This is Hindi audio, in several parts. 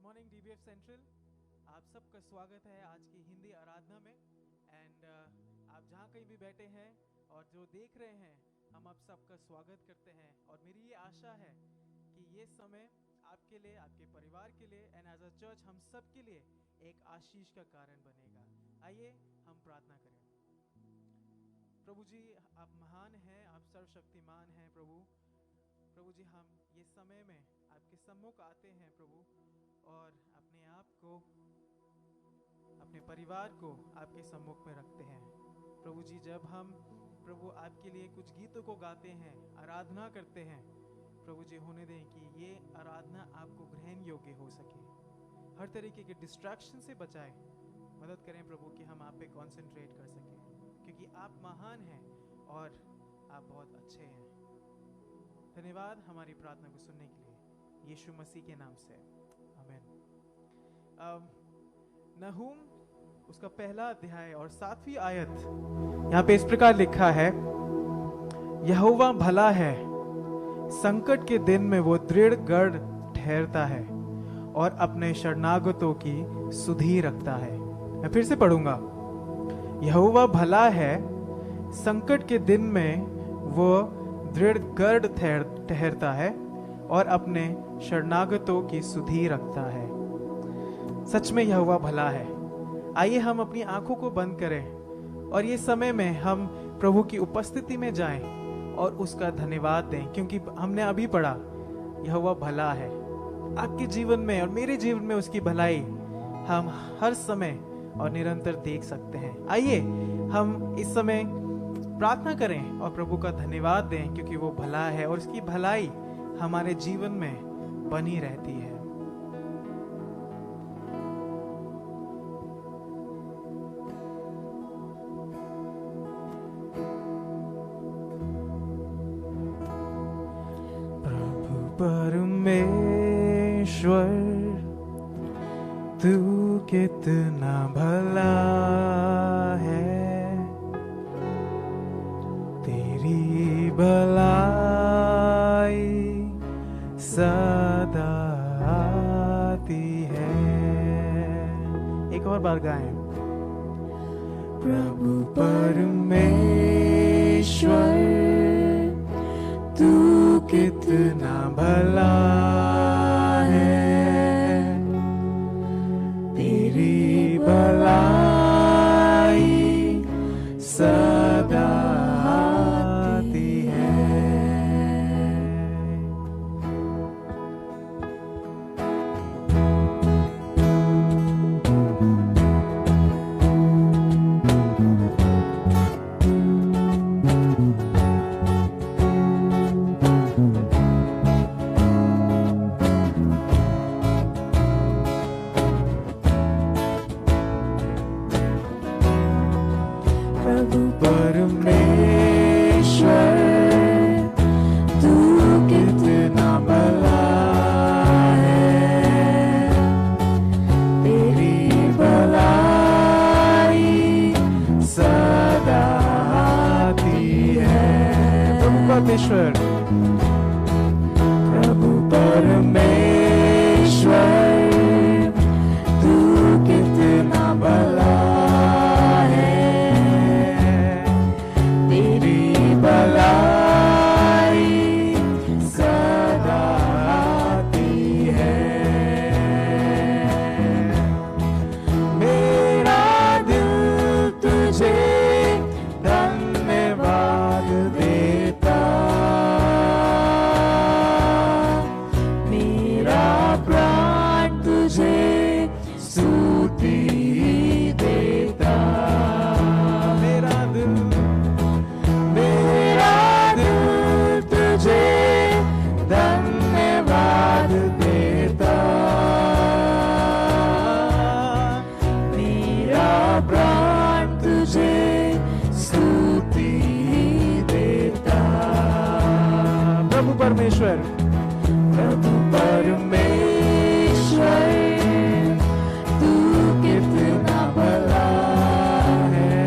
Morning DBF central. आप सबका स्वागत है आज की हिंदी आराधना में। एंड आप जहाँ कहीं भी बैठे हैं और जो देख रहे हैं, हम आप सबका स्वागत करते हैं। और मेरी ये आशा है कि ये समय आपके लिए, आपके परिवार के लिए एंड एज अ चर्च हम सब के लिए एक आशीष का कारण बनेगा। आइए हम प्रार्थना करें। प्रभु जी, आप महान हैं, आप सर्वशक्तिमान हैं। प्रभु जी, हम ये समय में आपके सम्मुख आते हैं प्रभु, और अपने आप को, अपने परिवार को आपके सम्मुख में रखते हैं। प्रभु जी, जब हम प्रभु आपके लिए कुछ गीतों को गाते हैं, आराधना करते हैं, प्रभु जी होने दें कि ये आराधना आपको ग्रहण योग्य हो सके। हर तरीके के डिस्ट्रैक्शन से बचाए, मदद करें प्रभु कि हम आप पे कॉन्सेंट्रेट कर सकें, क्योंकि आप महान हैं और आप बहुत अच्छे हैं। धन्यवाद हमारी प्रार्थना को सुनने के लिए, यीशु मसीह के नाम से, आमीन। नहूम उसका पहला अध्याय और 7वीं आयत, यहाँ पे इस प्रकार लिखा है, यहोवा भला है, संकट के दिन में वो दृढ़ गढ़ ठहरता है और अपने शरणागतों की सुधि रखता है। मैं फिर से पढ़ूंगा। यहोवा भला है, संकट के दिन में वो दृढ़ गढ़ ठहरता है और अपने शरणागतों की सुधि रखता है। सच में यहोवा भला है। आइए हम अपनी आंखों को बंद करें और ये समय में हम प्रभु की उपस्थिति में जाएं और उसका धन्यवाद दें, क्योंकि हमने अभी पढ़ा यहोवा भला है। आपके जीवन में और मेरे जीवन में उसकी भलाई हम हर समय और निरंतर देख सकते हैं। आइए हम इस समय प्रार्थना करें और प्रभु का धन्यवाद दें, क्योंकि वो भला है और उसकी भलाई हमारे जीवन में बनी रहती है। प्रभु परमेश्वर, तू कितना भला है, तेरी भलाई सदा आती है। एक और बार गाएं। प्रभु परमेश्वर, तू कितना भला है, तेरी भलाई सदा आती है। प्रभु परमेश्वर, तू कितना भला है, तेरी भलाई सदा आती है। प्रभु परमेश्वर, प्रभु परमेश्वर, तू कितना भला है, तेरी भलाई सदा आती है। मेरा दिल तुझे धन्यवाद देता, मेरा प्राण तुझे स्तुति देता। मेरा दिल तुझे धन्यवाद देता, मेरा प्राण तुझे स्तुति देता। प्रभु परमेश्वर, प्रभु परमेश्वर, तू कितना भला है,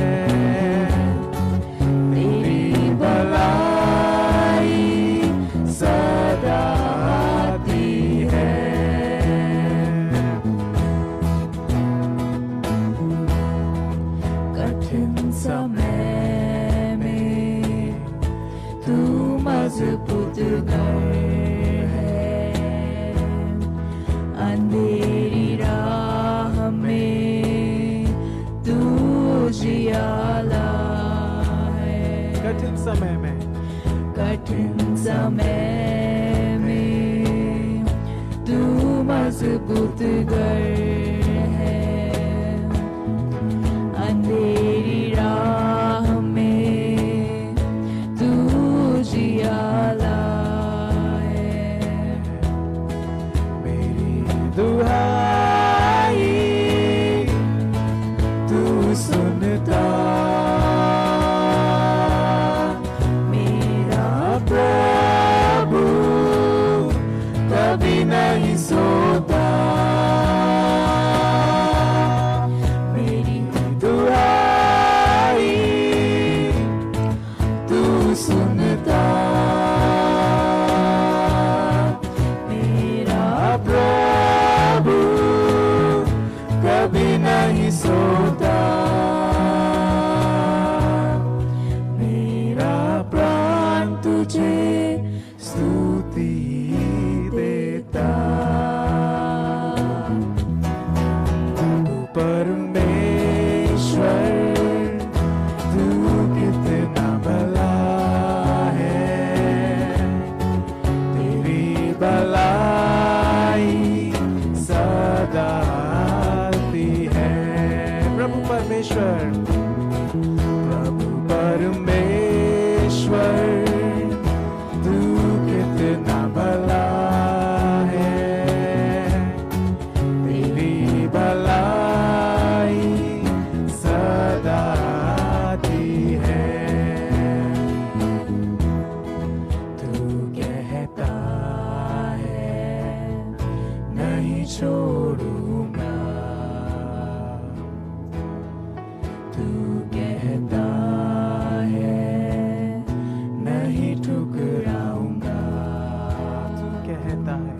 तेरी भलाई सदा आती है। सोता मेरा प्राण तुझे स्तुति देता। तू परमेश्वर तू कितना भला है, तेरी भलाई सदा आती है। प्रभु परमेश्वर प्रभु परमेश्वर तू कितना भला है, तेरी भलाई सदा आती है। तू कहता है नहीं छोड़ूंगा, तू कहता है नहीं ठुकराऊंगा। तू कहता है,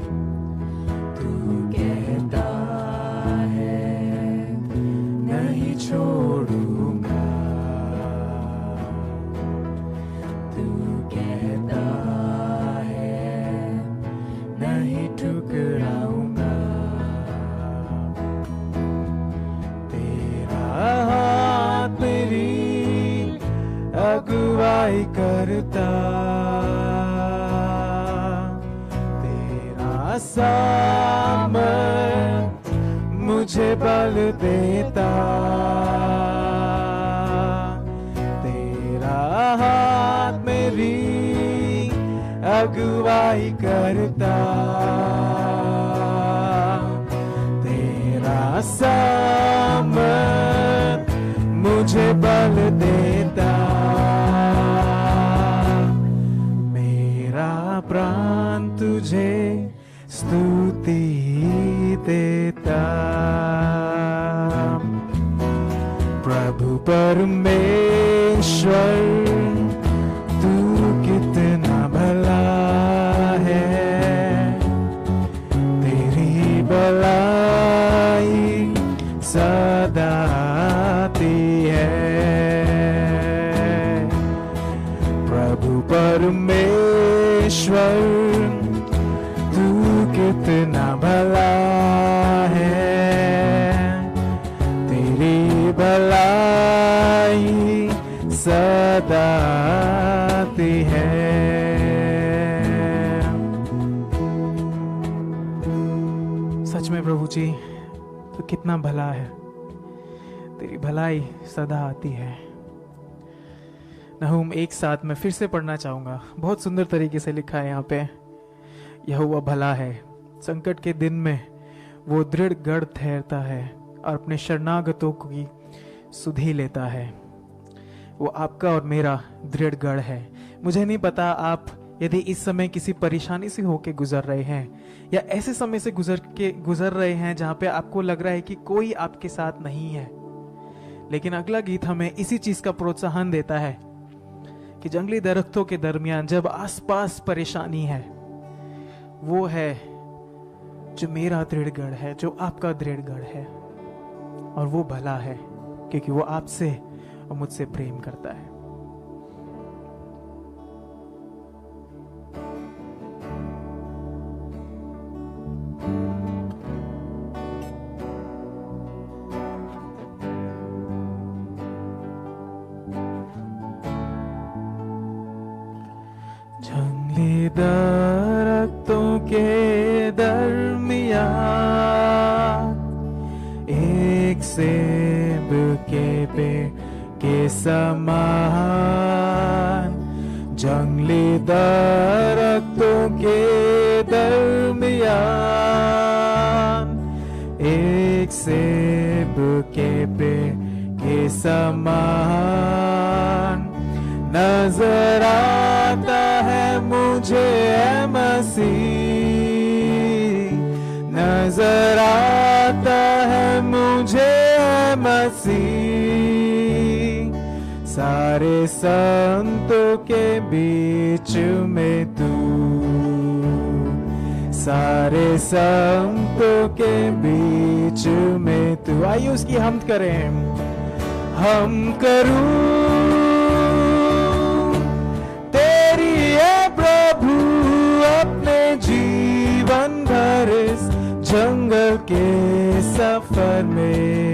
तू कहता है नहीं छोड़ूंगा, तू कहता है नहीं ठुकराऊंगा। तेरा हाथ मेरी अगुवाई करता, तेरा सामर्थ मुझे बल देता। तेरा हाथ मेरी अगुवाई करता, तेरा सामर्थ मुझे बल देता। मेरा प्राण तुझे स्तुति देता। प्रभु परमेश्वर तू कितना भला है, तेरी भलाई सदा आती है। प्रभु परमेश्वर तू कितना भला है, तेरी भलाई सदा आती है। सच में प्रभु जी तू कितना भला है, तेरी भलाई सदा आती है। नहूम 1:7 में फिर से पढ़ना चाहूंगा, बहुत सुंदर तरीके से लिखा है यहाँ पे। यहोवा भला है, संकट के दिन में वो दृढ़ गढ़ ठहरता है और अपने शरणागतों की सुधि लेता है। वो आपका और मेरा दृढ़ गढ़ है। मुझे नहीं पता आप यदि इस समय किसी परेशानी से होके गुजर रहे हैं या ऐसे समय से गुजर रहे हैं जहां पे आपको लग रहा है कि कोई आपके साथ नहीं है, लेकिन अगला गीत हमें इसी चीज का प्रोत्साहन देता है कि जंगली दरख्तों के दरमियान जब आसपास परेशानी है, वो है जो मेरा दृढ़गढ़ है, जो आपका दृढ़गढ़ है, और वो भला है क्योंकि वो आपसे और मुझसे प्रेम करता है। जंगली दरख्तों के दरमियान एक सेब के पेड़ के समान, जंगली दरख्तों के दरमियान एक सेब के पेड़ के समान नजर आता है मुझे ऐ मसीह, नजर आता है मुझे ऐ मसीह। सारे संतों के बीच में तू, सारे संतों के बीच में में तू। आइए उसकी हमद करें। हम करूं तेरी है प्रभु अपने जीवन भर इस जंगल के सफर में।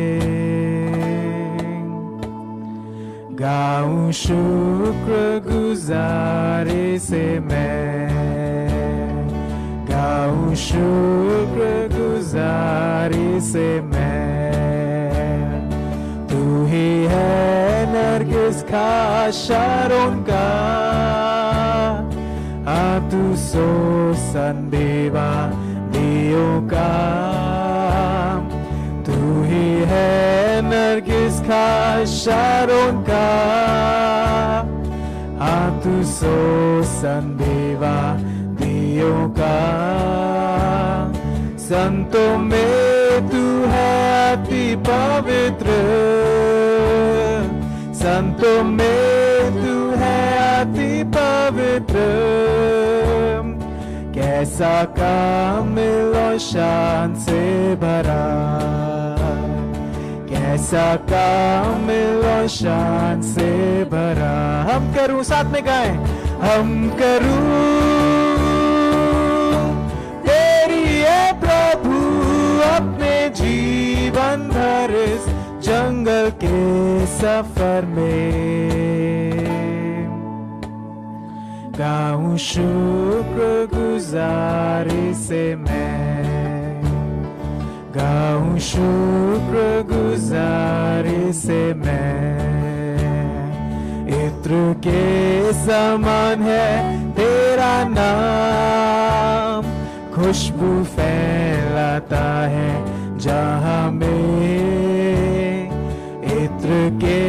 गाऊं शुक्र गुजारे से मैं, गाऊं शुक्र गुजारी से मैं। तू ही है नरगिस का शारोन का, तू सोसन देवा दियों का। तू ही है नरगिस का शारोन का, तू सोसन देवा दियों का। संतों में तू है अति पवित्र, संतों में तू है अति पवित्र। कैसा कामिल और शान से भरा, कैसा कामिल और शान से भरा। हम करूं, साथ में गाएं। हम करूं तेरी है प्रभु अपने जीवन भर इस जंगल के सफर में। गाऊं शुक्र गुजारी से मैं, गाऊं शुक्र गुजारी से मैं। इत्र के समान है तेरा नाम, खुशबू फैलाता है जहां में। इत्र के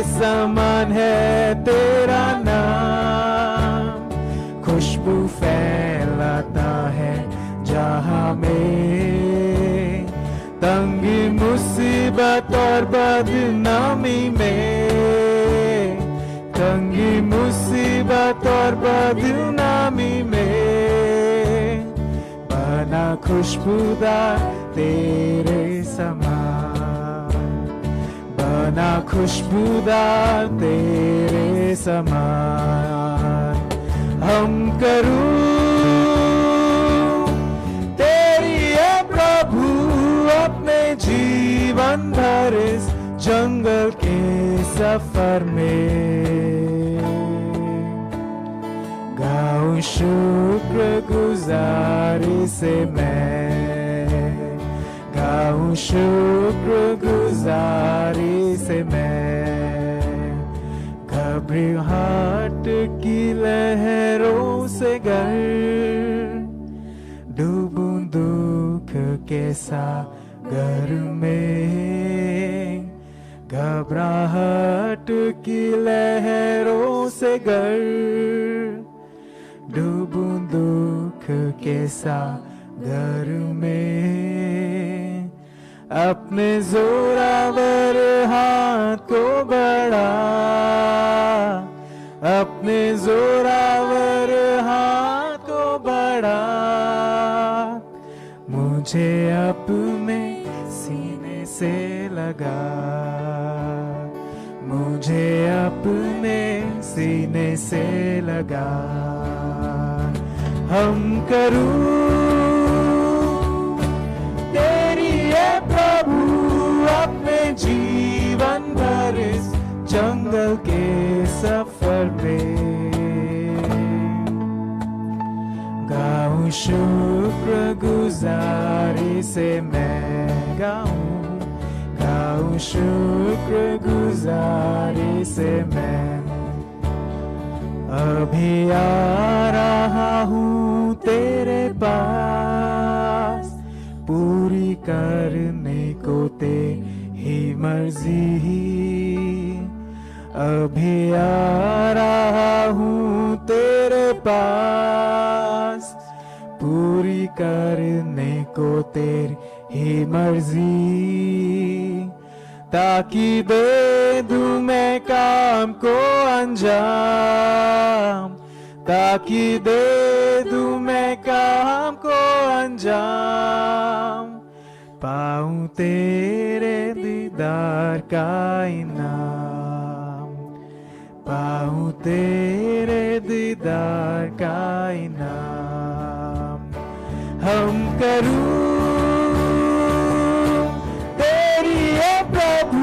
समान है तेरा नाम, खुशबू फैलाता है जहां में। तंगी मुसीबत और बदनामी में, तंगी मुसीबत और बदनामी में। बना खुशबूदार तेरे समान, बना खुशबूदार तेरे समान। हम करूं तेरी है प्रभु अपने जीवन भर इस जंगल के सफर में। गाऊं शुक्र गुजारी से मैं, गाऊं शुक्र गुजारी से मैं। घबराहट की लहरों से गर डूबूं दुख के सागर में। घबराहट की लहरों से गर डूबूं दुख के सागर में। अपने जोरावर हाथ को बढ़ा, अपने जोरावर हाथ को बढ़ा। मुझे अपने सीने से लगा, मुझे अपने सीने से लगा। हम करूं तेरी है प्रभु अपने जीवन भर इस जंगल के सफर में। गाऊं शुक्र गुजारी से मैं, गाऊं, गाऊं शुक्र गुजारी से मैं। अभी आ रहा हूँ तेरे पास, पूरी करने को तेरी मर्जी। अभी आ रहा हूँ तेरे पास, पूरी करने को तेरी मर्जी। ताकि दे दूं मैं काम को अंजाम, ताकि दे दूं मैं काम को अंजाम। पाऊं तेरे दीदार का इनाम, पाऊं तेरे दीदार का इनाम। हम करूं तेरी है प्रभु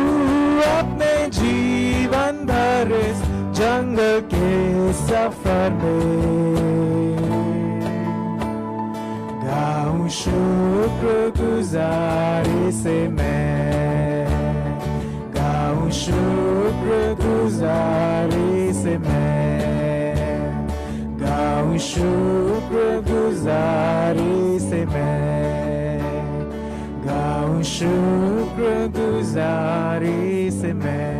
अपने जीवन भर इस जंगल के सफर में, गाऊं शुक्रगुजारी से मैं, गाऊं शुक्रगुजारी से मैं, गाऊं शुक्रगुजारी से मैं, गाऊं शुक्रगुजारी से मैं।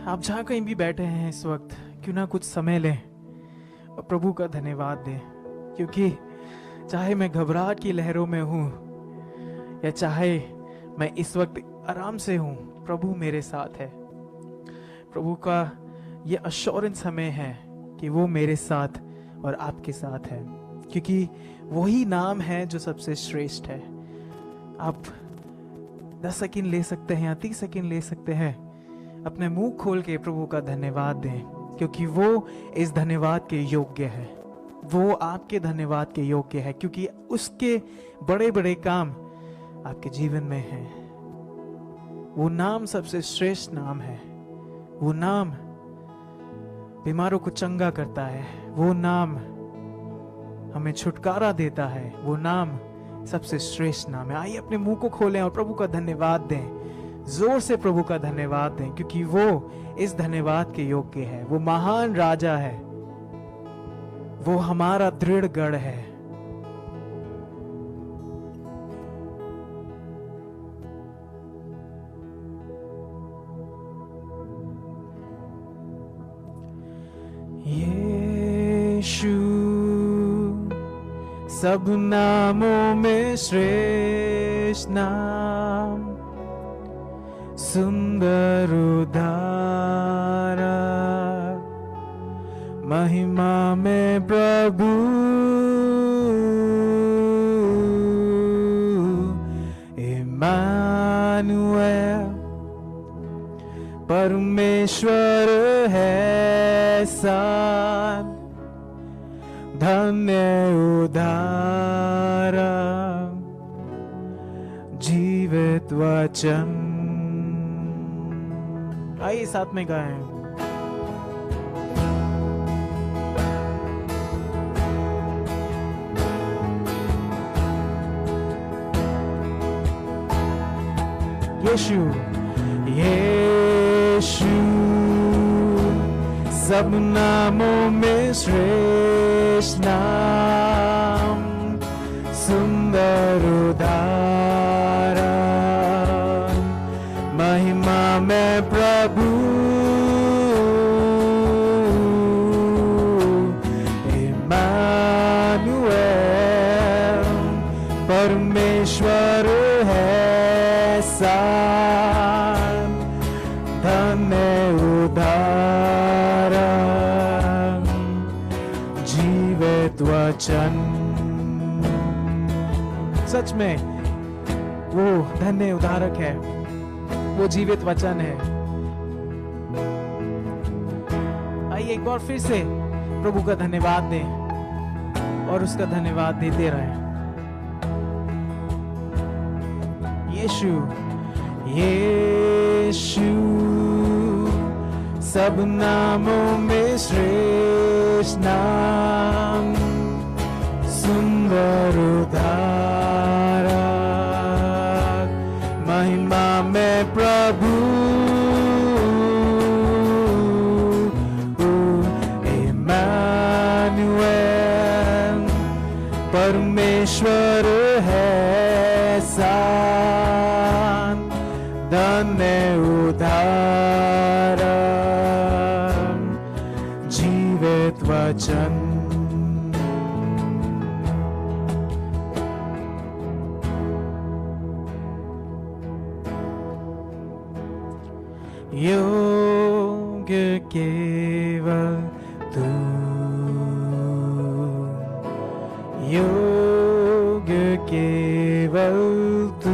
आप जहाँ कहीं भी बैठे हैं इस वक्त, क्यों ना कुछ समय लें और प्रभु का धन्यवाद दें, क्योंकि चाहे मैं घबराहट की लहरों में हूँ या चाहे मैं इस वक्त आराम से हूँ, प्रभु मेरे साथ है। प्रभु का ये अश्योरेंस हमें है कि वो मेरे साथ और आपके साथ है, क्योंकि वही नाम है जो सबसे श्रेष्ठ है। आप 10 सेकंड ले सकते हैं या 30 सेकंड ले सकते हैं, अपने मुंह खोल के प्रभु का धन्यवाद दें, क्योंकि वो इस धन्यवाद के योग्य है। वो आपके धन्यवाद के योग्य है, क्योंकि उसके बड़े बड़े काम आपके जीवन में हैं। वो नाम सबसे श्रेष्ठ नाम है। वो नाम बीमारों को चंगा करता है। वो नाम हमें छुटकारा देता है। वो नाम सबसे श्रेष्ठ नाम है। आइए अपने मुंह को खोलें और प्रभु का धन्यवाद दें, जोर से प्रभु का धन्यवाद दें, क्योंकि वो इस धन्यवाद के योग्य है। वो महान राजा है, वो हमारा दृढ़ गढ़ है। यीशु सब नामों में श्रेष्ठ नाम, सुंदर उद्धारक, महिमा में प्रभु, इम्मानुएल, परमेश्वर है साथ, धन्य उद्धारक, जीवित वचन। आइए साथ में गाएं। यीशु, यीशु सब नामों में श्रेष्ठ नाम, सुंदर उद्धारक, महिमा में प्रभु, इम्मानुएल, परमेश्वर है साथ, धन्य उद्धारक, जीवित वचन। सच में वो धन्य उद्धारक है, वो जीवित वचन है। आइए एक बार फिर से प्रभु का धन्यवाद दें और उसका धन्यवाद देते रहें। यीशु, यीशु सब नामों में श्रेष्ठ नाम, सुंदर उद्धारक, महिमा में प्रभु, इम्मानुएल, परमेश्वर है साथ, धन्य उद्धारक, जीवित वचन। योग्य केवल तू, योग्य योग्य केवल तू,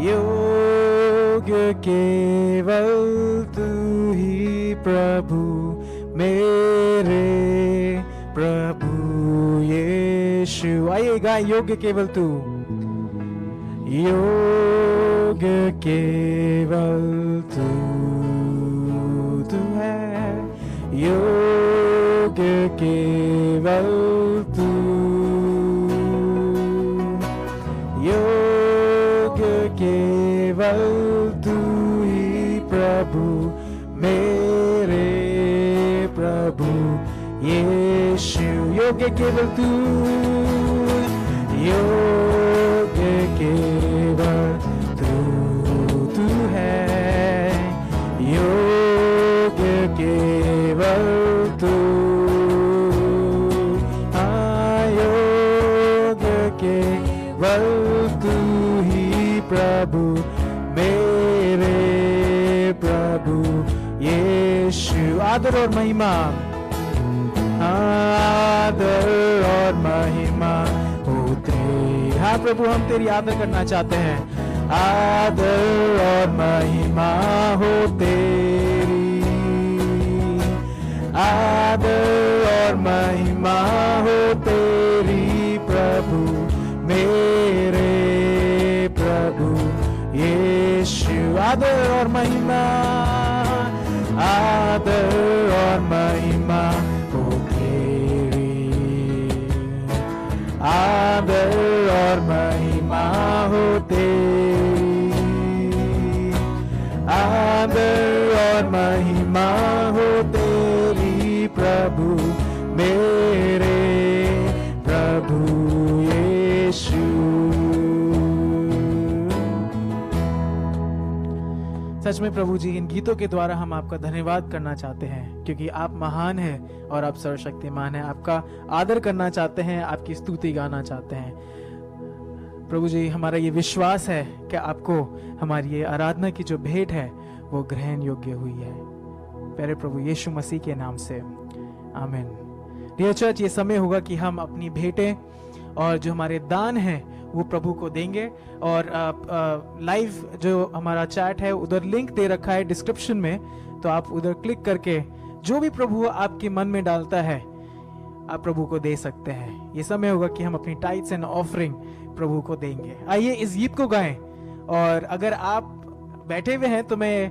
योग्य केवल तू ही प्रभु मेरे प्रभु यीशु। आइए गाएं, योग्य केवल तू, योग्य केवल तू, तू है योग्य केवल तू, योग्य केवल तू ही प्रभु मेरे प्रभु यीशु। योग्य केवल तू, योग्य केवल तू, तू है योग्य केवल तू, योग्य केवल तू ही प्रभु मेरे प्रभु यीशु। आदर और महिमा, आदर और महिमा हो तेरी। हाँ प्रभु, हम तेरी आदर करना चाहते हैं। आदर और महिमा हो तेरी, आदर और महिमा हो तेरी प्रभु मेरे प्रभु यीशु। आदर और महिमा, आदर और महिमा हो तेरी, आदर और महिमा हो तेरी, आदर और महिमा हो तेरी प्रभु मेरे प्रभु यीशु। सच में प्रभु जी, इन गीतों के द्वारा हम आपका धन्यवाद करना चाहते हैं, क्योंकि आप महान हैं और आप सर्वशक्तिमान हैं। आपका आदर करना चाहते हैं, आपकी स्तुति गाना चाहते हैं। प्रभु जी, हमारा ये विश्वास है कि आपको हमारी ये आराधना की जो भेंट है वो ग्रहण योग्य हुई है। प्यारे प्रभु यीशु मसीह के नाम से आमीन। डियर चर्च, ये समय होगा कि हम अपनी भेंटें और जो हमारे दान हैं वो प्रभु को देंगे। और लाइव जो हमारा चैट है उधर लिंक दे रखा है डिस्क्रिप्शन में, तो आप उधर क्लिक करके जो भी प्रभु आपके मन में डालता है आप प्रभु को दे सकते हैं। ये समय होगा कि हम अपनी टाइट्स एंड ऑफरिंग प्रभु को देंगे। आइए इस गीत को गाएं, और अगर आप बैठे हुए हैं तो मैं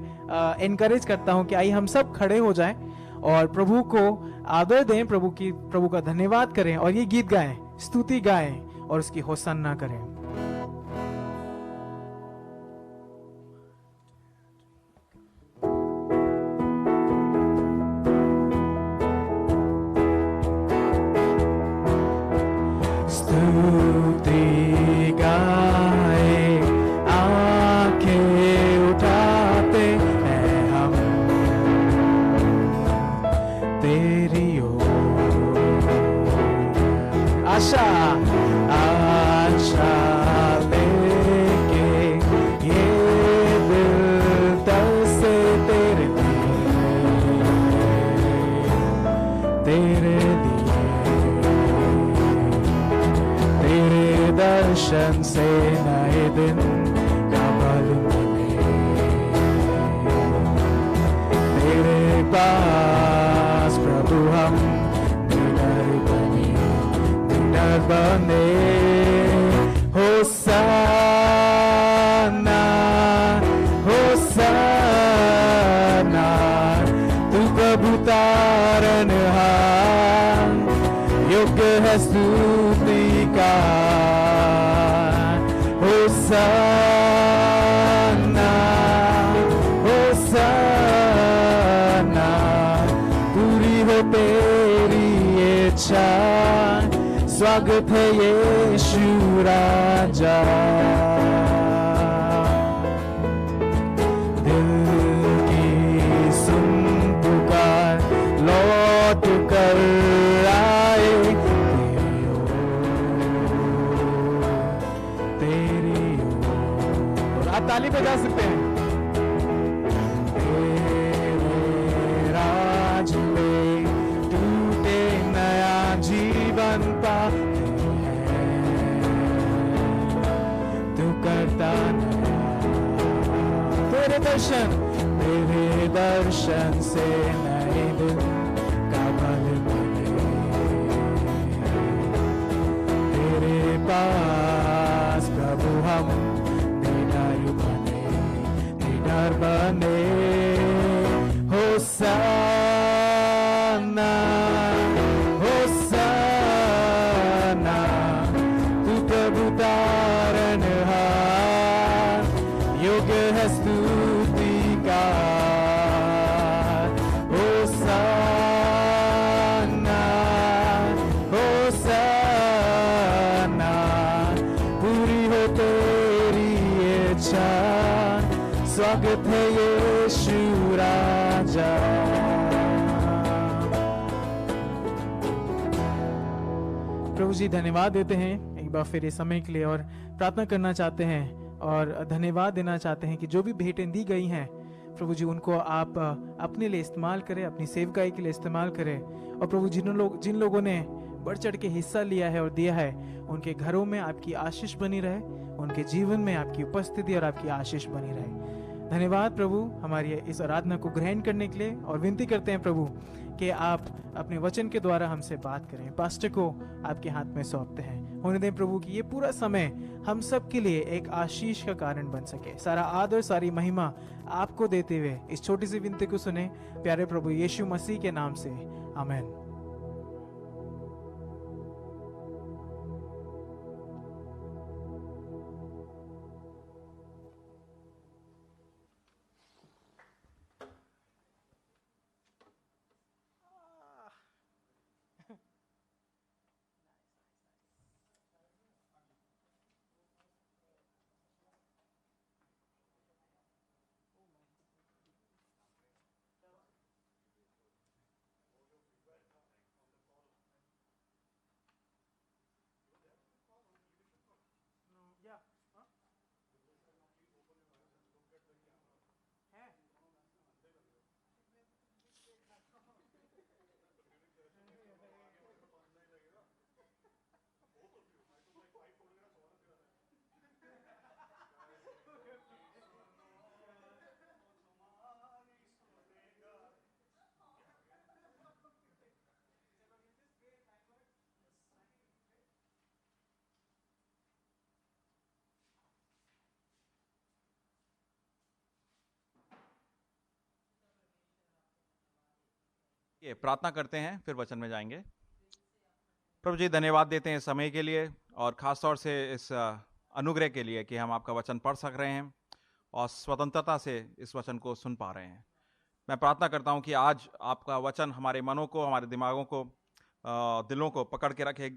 एनकरेज करता हूं कि आइए हम सब खड़े हो जाएं और प्रभु को आदर दें, प्रभु का धन्यवाद करें और ये गीत गाएं, स्तुति गाएं और उसकी होसन्ना करें। स्तुति गाए आंखें उठाते हैं हम तेरी ओर, आशा लेके ये दिल तरसे तेरे लिए, तेरे दर्शन से नए दिन का बल मिले, तेरे पास प्रभु हम निडर बने। होसन्ना होसन्ना, तू प्रभु तारनहार, योग्य है स्तुति का। होसन्ना होसन्ना, पूरी हो तेरी इच्छा, स्वागत है यीशु राजा। दिल की सुन पुकार, लौट कर आए तेरी ओर। आप ताली बजा सकते हैं। तेरे राज में टूटे नया जीवन पाते हैं, तू करता नहीं। तेरे दर्शन से नए दिन का बल मिले, तेरे पास प्रभु हम निडर बने। होशाना, होशाना, तू प्रभु तारनहार, योग्य है स्तुति का। होशाना, होशाना, पूरी हो तेरी इच्छा, स्वागत है यीशु राजा। प्रभु जी धन्यवाद देते हैं एक बार फिर इस समय के लिए, और प्रार्थना करना चाहते हैं और धन्यवाद देना चाहते हैं कि जो भी भेंटें दी गई हैं प्रभु जी उनको आप अपने लिए इस्तेमाल करें, अपनी सेवकाई के लिए इस्तेमाल करें। और प्रभु जिन लोगों ने बढ़ चढ़ के हिस्सा लिया है और दिया है, उनके घरों में आपकी आशीष बनी रहे, उनके जीवन में आपकी उपस्थिति और आपकी आशीष बनी रहे। धन्यवाद प्रभु हमारी इस आराधना को ग्रहण करने के लिए, और विनती करते हैं प्रभु कि आप अपने वचन के द्वारा हमसे बात करें। पास्टर को आपके हाथ में सौंपते हैं। होने दें प्रभु कि ये पूरा समय हम सब के लिए एक आशीष का कारण बन सके। सारा आदर सारी महिमा आपको देते हुए इस छोटी सी विनती को सुने प्यारे प्रभु यीशु मसीह के नाम से, आमीन। ये प्रार्थना करते हैं फिर वचन में जाएंगे। प्रभु जी धन्यवाद देते हैं समय के लिए, और खास तौर से इस अनुग्रह के लिए कि हम आपका वचन पढ़ सक रहे हैं और स्वतंत्रता से इस वचन को सुन पा रहे हैं। मैं प्रार्थना करता हूं कि आज आपका वचन हमारे मनों को, हमारे दिमागों को, दिलों को पकड़ के रखे।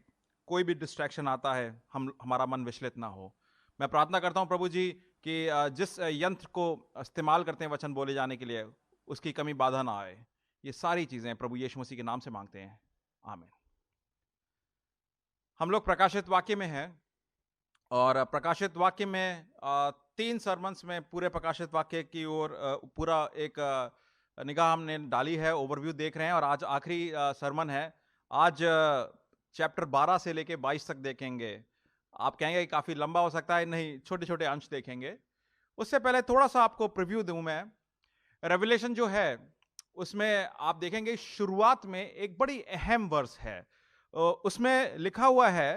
कोई भी डिस्ट्रैक्शन आता है हमारा मन विचलित ना हो। मैं प्रार्थना करता हूं प्रभु जी कि जिस यंत्र को इस्तेमाल करते हैं वचन बोले जाने के लिए, उसकी कमी बाधा ना आए। ये सारी चीजें प्रभु यीशु मसीह के नाम से मांगते हैं, आमीन। हम लोग प्रकाशित वाक्य में हैं, और प्रकाशित वाक्य में 3 सरमन्स में पूरे प्रकाशित वाक्य की ओर पूरा एक निगाह हमने डाली है, ओवरव्यू देख रहे हैं। और आज आखिरी सरमन है। आज चैप्टर 12 से लेके 22 तक देखेंगे। आप कहेंगे कि काफी लंबा हो सकता है, नहीं, छोटे छोटे अंश देखेंगे। उससे पहले थोड़ा सा आपको प्रीव्यू दूं मैं। रेवलेशन जो है उसमें आप देखेंगे शुरुआत में एक बड़ी अहम वर्स है। उसमें लिखा हुआ है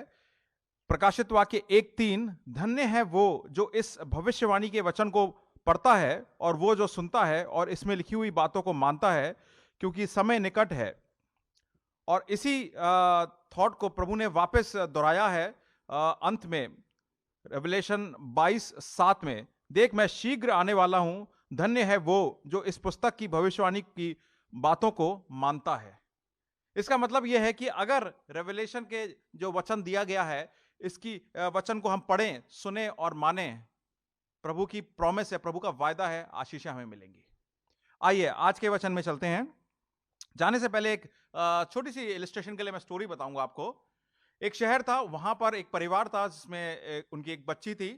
प्रकाशित वाक्य 1:3, धन्य है वो जो इस भविष्यवाणी के वचन को पढ़ता है और वो जो सुनता है और इसमें लिखी हुई बातों को मानता है, क्योंकि समय निकट है। और इसी थॉट को प्रभु ने वापस दोहराया है अंत में रेवलेशन 22:7 में, देख मैं शीघ्र आने वाला हूं, धन्य है वो जो इस पुस्तक की भविष्यवाणी की बातों को मानता है। इसका मतलब यह है कि अगर रेवलेशन के जो वचन दिया गया है, इसकी वचन को हम पढ़ें, सुने और माने, प्रभु की प्रॉमिस है, प्रभु का वायदा है, आशीषें हमें मिलेंगी। आइए आज के वचन में चलते हैं। जाने से पहले एक छोटी सी इलस्ट्रेशन के लिए मैं स्टोरी बताऊंगा आपको। एक शहर था, वहां पर एक परिवार था जिसमें उनकी एक बच्ची थी,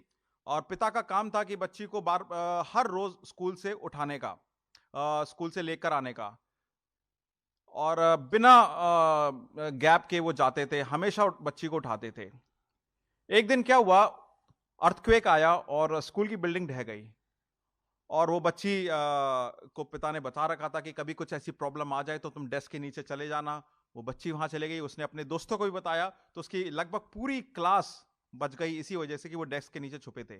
और पिता का काम था कि बच्ची को हर रोज स्कूल से उठाने का, स्कूल से लेकर आने का। और बिना गैप के वो जाते थे, हमेशा बच्ची को उठाते थे। एक दिन क्या हुआ, अर्थक्वेक आया और स्कूल की बिल्डिंग ढह गई, और वो बच्ची को पिता ने बता रखा था कि कभी कुछ ऐसी प्रॉब्लम आ जाए तो तुम डेस्क के नीचे चले जाना। वो बच्ची वहां चले गई, उसने अपने दोस्तों को भी बताया, तो उसकी लगभग पूरी क्लास बच गई इसी वजह से कि वो डेस्क के नीचे छुपे थे।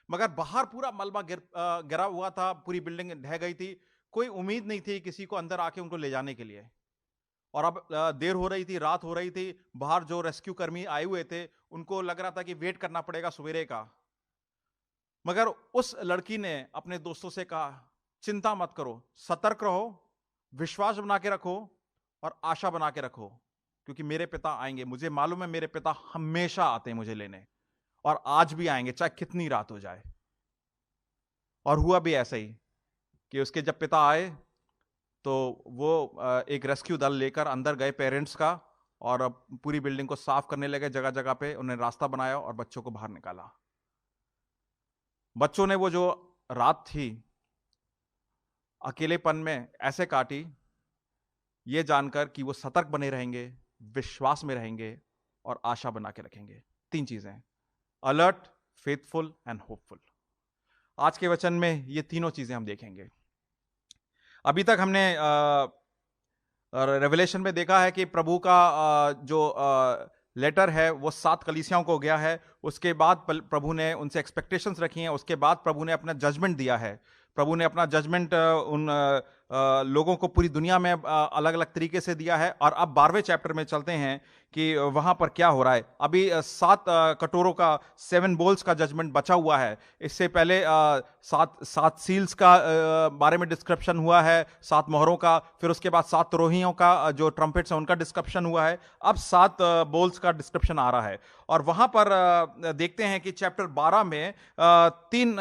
मगर बाहर पूरा मलबा गिरा हुआ था, पूरी बिल्डिंग ढह गई थी, कोई उम्मीद नहीं थी किसी को अंदर आके उनको ले जाने के लिए। और अब देर हो रही थी, रात हो रही थी, बाहर जो रेस्क्यू कर्मी आए हुए थे उनको लग रहा था कि वेट करना पड़ेगा सवेरे का। मगर उस लड़की ने अपने दोस्तों से कहा, चिंता मत करो, सतर्क रहो, विश्वास बना के रखो और आशा बना के रखो, क्योंकि मेरे पिता आएंगे। मुझे मालूम है मेरे पिता हमेशा आते हैं मुझे लेने, और आज भी आएंगे चाहे कितनी रात हो जाए। और हुआ भी ऐसा ही कि उसके जब पिता आए तो वो एक रेस्क्यू दल लेकर अंदर गए पेरेंट्स का, और पूरी बिल्डिंग को साफ करने लगे, जगह जगह पे उन्हें रास्ता बनाया और बच्चों को बाहर निकाला। बच्चों ने वो जो रात थी अकेलेपन में ऐसे काटी, ये जानकर कि वो सतर्क बने रहेंगे, विश्वास में रहेंगे और आशा बना के रखेंगे। 3 चीजें, अलर्ट, फेथफुल एंड होपफुल। आज के वचन में ये तीनों चीजें हम देखेंगे। अभी तक हमने रेवलेशन में देखा है कि प्रभु का जो लेटर है वो 7 कलीसियाओं को गया है। उसके बाद प्रभु ने उनसे एक्सपेक्टेशंस रखी हैं, उसके बाद प्रभु ने अपना जजमेंट दिया है। प्रभु ने अपना जजमेंट उन लोगों को पूरी दुनिया में अलग अलग तरीके से दिया है। और अब 12वें चैप्टर में चलते हैं कि वहां पर क्या हो रहा है। अभी 7 कटोरों का 7 बोल्स का जजमेंट बचा हुआ है। इससे पहले 7 सील्स का बारे में डिस्क्रिप्शन हुआ है, 7 मोहरों का, फिर उसके बाद 7 तुरोहियों का जो ट्रम्पेट्स हैं उनका डिस्क्रिप्शन हुआ है। अब 7 बोल्स का डिस्क्रिप्शन आ रहा है। और वहां पर देखते हैं कि चैप्टर 12 में 3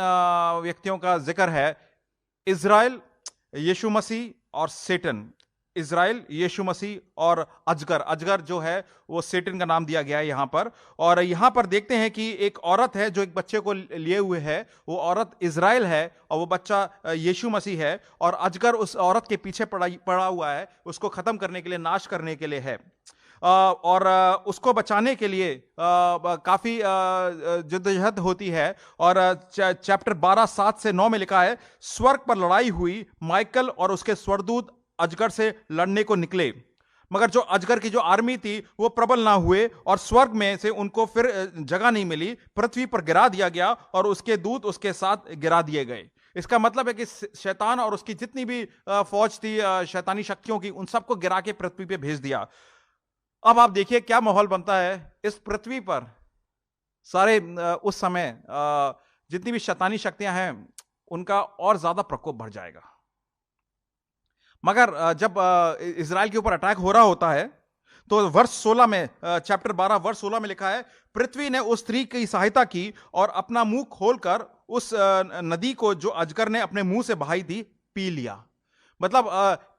व्यक्तियों का जिक्र है, इजराइल, यीशु मसीह और सेटन। इजराइल, यीशु मसीह और अजगर। अजगर जो है वो सेटन का नाम दिया गया है यहां पर। और यहां पर देखते हैं कि एक औरत है जो एक बच्चे को लिए हुए है, वो औरत इजराइल है और वो बच्चा यीशु मसीह है। और अजगर उस औरत के पीछे पड़ा हुआ है, उसको खत्म करने के लिए, नाश करने के लिए है। और उसको बचाने के लिए काफी जद्दोजहद होती है। और चैप्टर 12 7 से 9 में लिखा है, स्वर्ग पर लड़ाई हुई, माइकल और उसके स्वरदूत अजगर से लड़ने को निकले, मगर जो अजगर की जो आर्मी थी वो प्रबल ना हुए और स्वर्ग में से उनको फिर जगह नहीं मिली, पृथ्वी पर गिरा दिया गया और उसके दूत उसके साथ गिरा दिए गए। इसका मतलब है कि शैतान और उसकी जितनी भी फौज थी शैतानी शक्तियों की, उन सबको गिरा के पृथ्वी पे भेज दिया। अब आप देखिए क्या माहौल बनता है इस पृथ्वी पर। सारे उस समय जितनी भी शैतानी शक्तियां हैं उनका और ज्यादा प्रकोप बढ़ जाएगा। मगर जब इजराइल के ऊपर अटैक हो रहा होता है तो वर्ष 16 में, चैप्टर 12 वर्ष 16 में लिखा है, पृथ्वी ने उस स्त्री की सहायता की और अपना मुंह खोलकर उस नदी को जो अजगर ने अपने मुंह से बहाई थी पी लिया। मतलब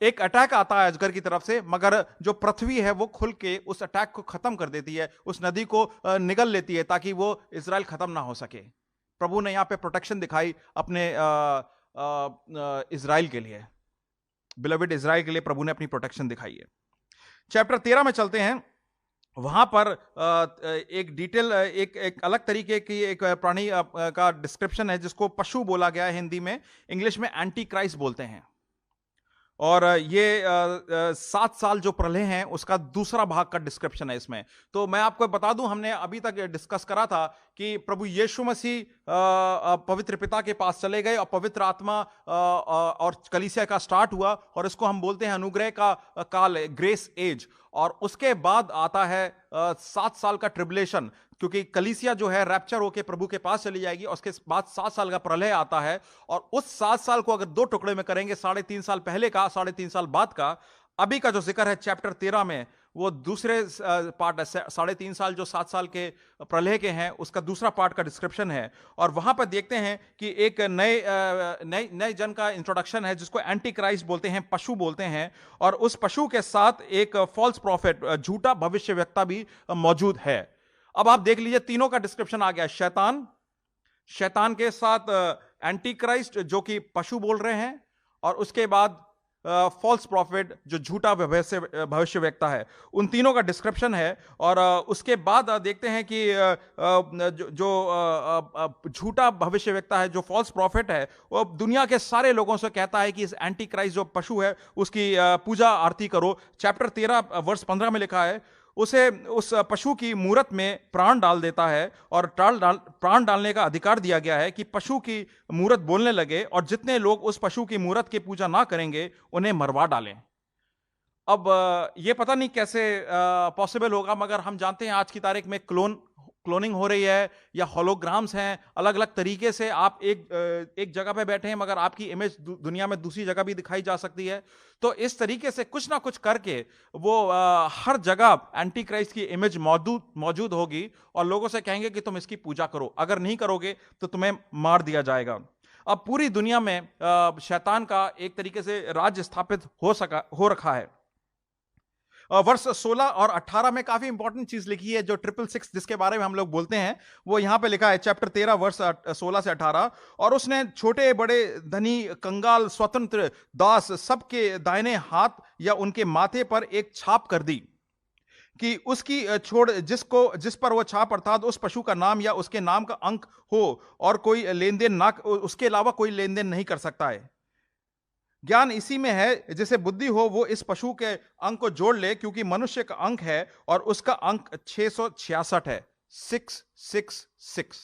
एक अटैक आता है अजगर की तरफ से, मगर जो पृथ्वी है वो खुल के उस अटैक को खत्म कर देती है, उस नदी को निगल लेती है ताकि वो इजराइल खत्म ना हो सके। प्रभु ने यहां पे प्रोटेक्शन दिखाई अपने इजराइल के लिए, बिलवेड इजराइल के लिए प्रभु ने अपनी प्रोटेक्शन दिखाई है। चैप्टर 13 में चलते हैं। वहां पर एक डिटेल, एक अलग तरीके की एक प्राणी का डिस्क्रिप्शन है जिसको पशु बोला गया है हिंदी में, इंग्लिश में एंटी क्राइस्ट बोलते हैं। और ये 7 साल जो प्रलय हैं उसका दूसरा भाग का डिस्क्रिप्शन है इसमें। तो मैं आपको बता दूं, हमने अभी तक डिस्कस करा था कि प्रभु यीशु मसीह पवित्र पिता के पास चले गए और पवित्र आत्मा और कलीसिया का स्टार्ट हुआ, और इसको हम बोलते हैं अनुग्रह का काल, ग्रेस एज। और उसके बाद आता है 7 साल का ट्रिबुलेशन, क्योंकि कलीसिया जो है रैप्चर होके प्रभु के पास चली जाएगी। और उसके बाद 7 साल का प्रलय आता है, और उस 7 साल को अगर 2 टुकड़े में करेंगे, 3.5 साल पहले का, 3.5 साल बाद का। अभी का जो जिक्र है चैप्टर 13 में वो दूसरे पार्ट है, 3.5 साल जो 7 साल के प्रलय के हैं उसका दूसरा पार्ट का डिस्क्रिप्शन है। और वहां पर देखते हैं कि एक नए जन का इंट्रोडक्शन है जिसको एंटी क्राइस्ट बोलते हैं, पशु बोलते हैं। और उस पशु के साथ एक फॉल्स प्रॉफिट, झूठा भविष्यवक्ता भी मौजूद है। अब आप देख लीजिए, तीनों का डिस्क्रिप्शन आ गया। शैतान के साथ एंटी क्राइस्ट जो कि पशु बोल रहे हैं, और उसके बाद फॉल्स प्रॉफिट, जो झूठा भविष्यवक्ता है, उन तीनों का डिस्क्रिप्शन है। और उसके बाद देखते हैं कि जो झूठा भविष्यवक्ता है, जो फॉल्स प्रॉफिट है, वो दुनिया के सारे लोगों से कहता है कि इस एंटी क्राइस्ट जो पशु है उसकी पूजा आरती करो। चैप्टर 13 वर्ष 15 में लिखा है, उसे उस पशु की मूरत में प्राण डाल देता है, और प्राण डालने का अधिकार दिया गया है कि पशु की मूरत बोलने लगे, और जितने लोग उस पशु की मूरत की पूजा ना करेंगे उन्हें मरवा डालें। अब ये पता नहीं कैसे पॉसिबल होगा, मगर हम जानते हैं आज की तारीख में क्लोनिंग हो रही है, या होलोग्राम्स हैं, अलग अलग तरीके से आप एक जगह पे बैठे हैं मगर आपकी इमेज दुनिया में दूसरी जगह भी दिखाई जा सकती है। तो इस तरीके से कुछ ना कुछ करके वो हर जगह एंटी क्राइस्ट की इमेज मौजूद होगी, और लोगों से कहेंगे कि तुम इसकी पूजा करो, अगर नहीं करोगे तो तुम्हें मार दिया जाएगा। अब पूरी दुनिया में शैतान का एक तरीके से राज्य स्थापित हो रखा है। वर्ष 16 और 18 में काफी इंपॉर्टेंट चीज लिखी है, जो 666 जिसके बारे में हम लोग बोलते हैं, वो यहां पे लिखा है, चैप्टर 13 वर्ष 16 से 18। और उसने छोटे बड़े, धनी, कंगाल, स्वतंत्र, दास, सबके दाहिने हाथ या उनके माथे पर एक छाप कर दी कि उसकी छोड़ जिस पर वो छाप, अर्थात उस पशु का नाम या उसके नाम का अंक हो, और कोई लेन देन ना, उसके अलावा कोई लेन देन नहीं कर सकता है। ज्ञान इसी में है, जिसे बुद्धि हो वो इस पशु के अंक को जोड़ ले, क्योंकि मनुष्य का अंक है और उसका अंक 666 है, 666।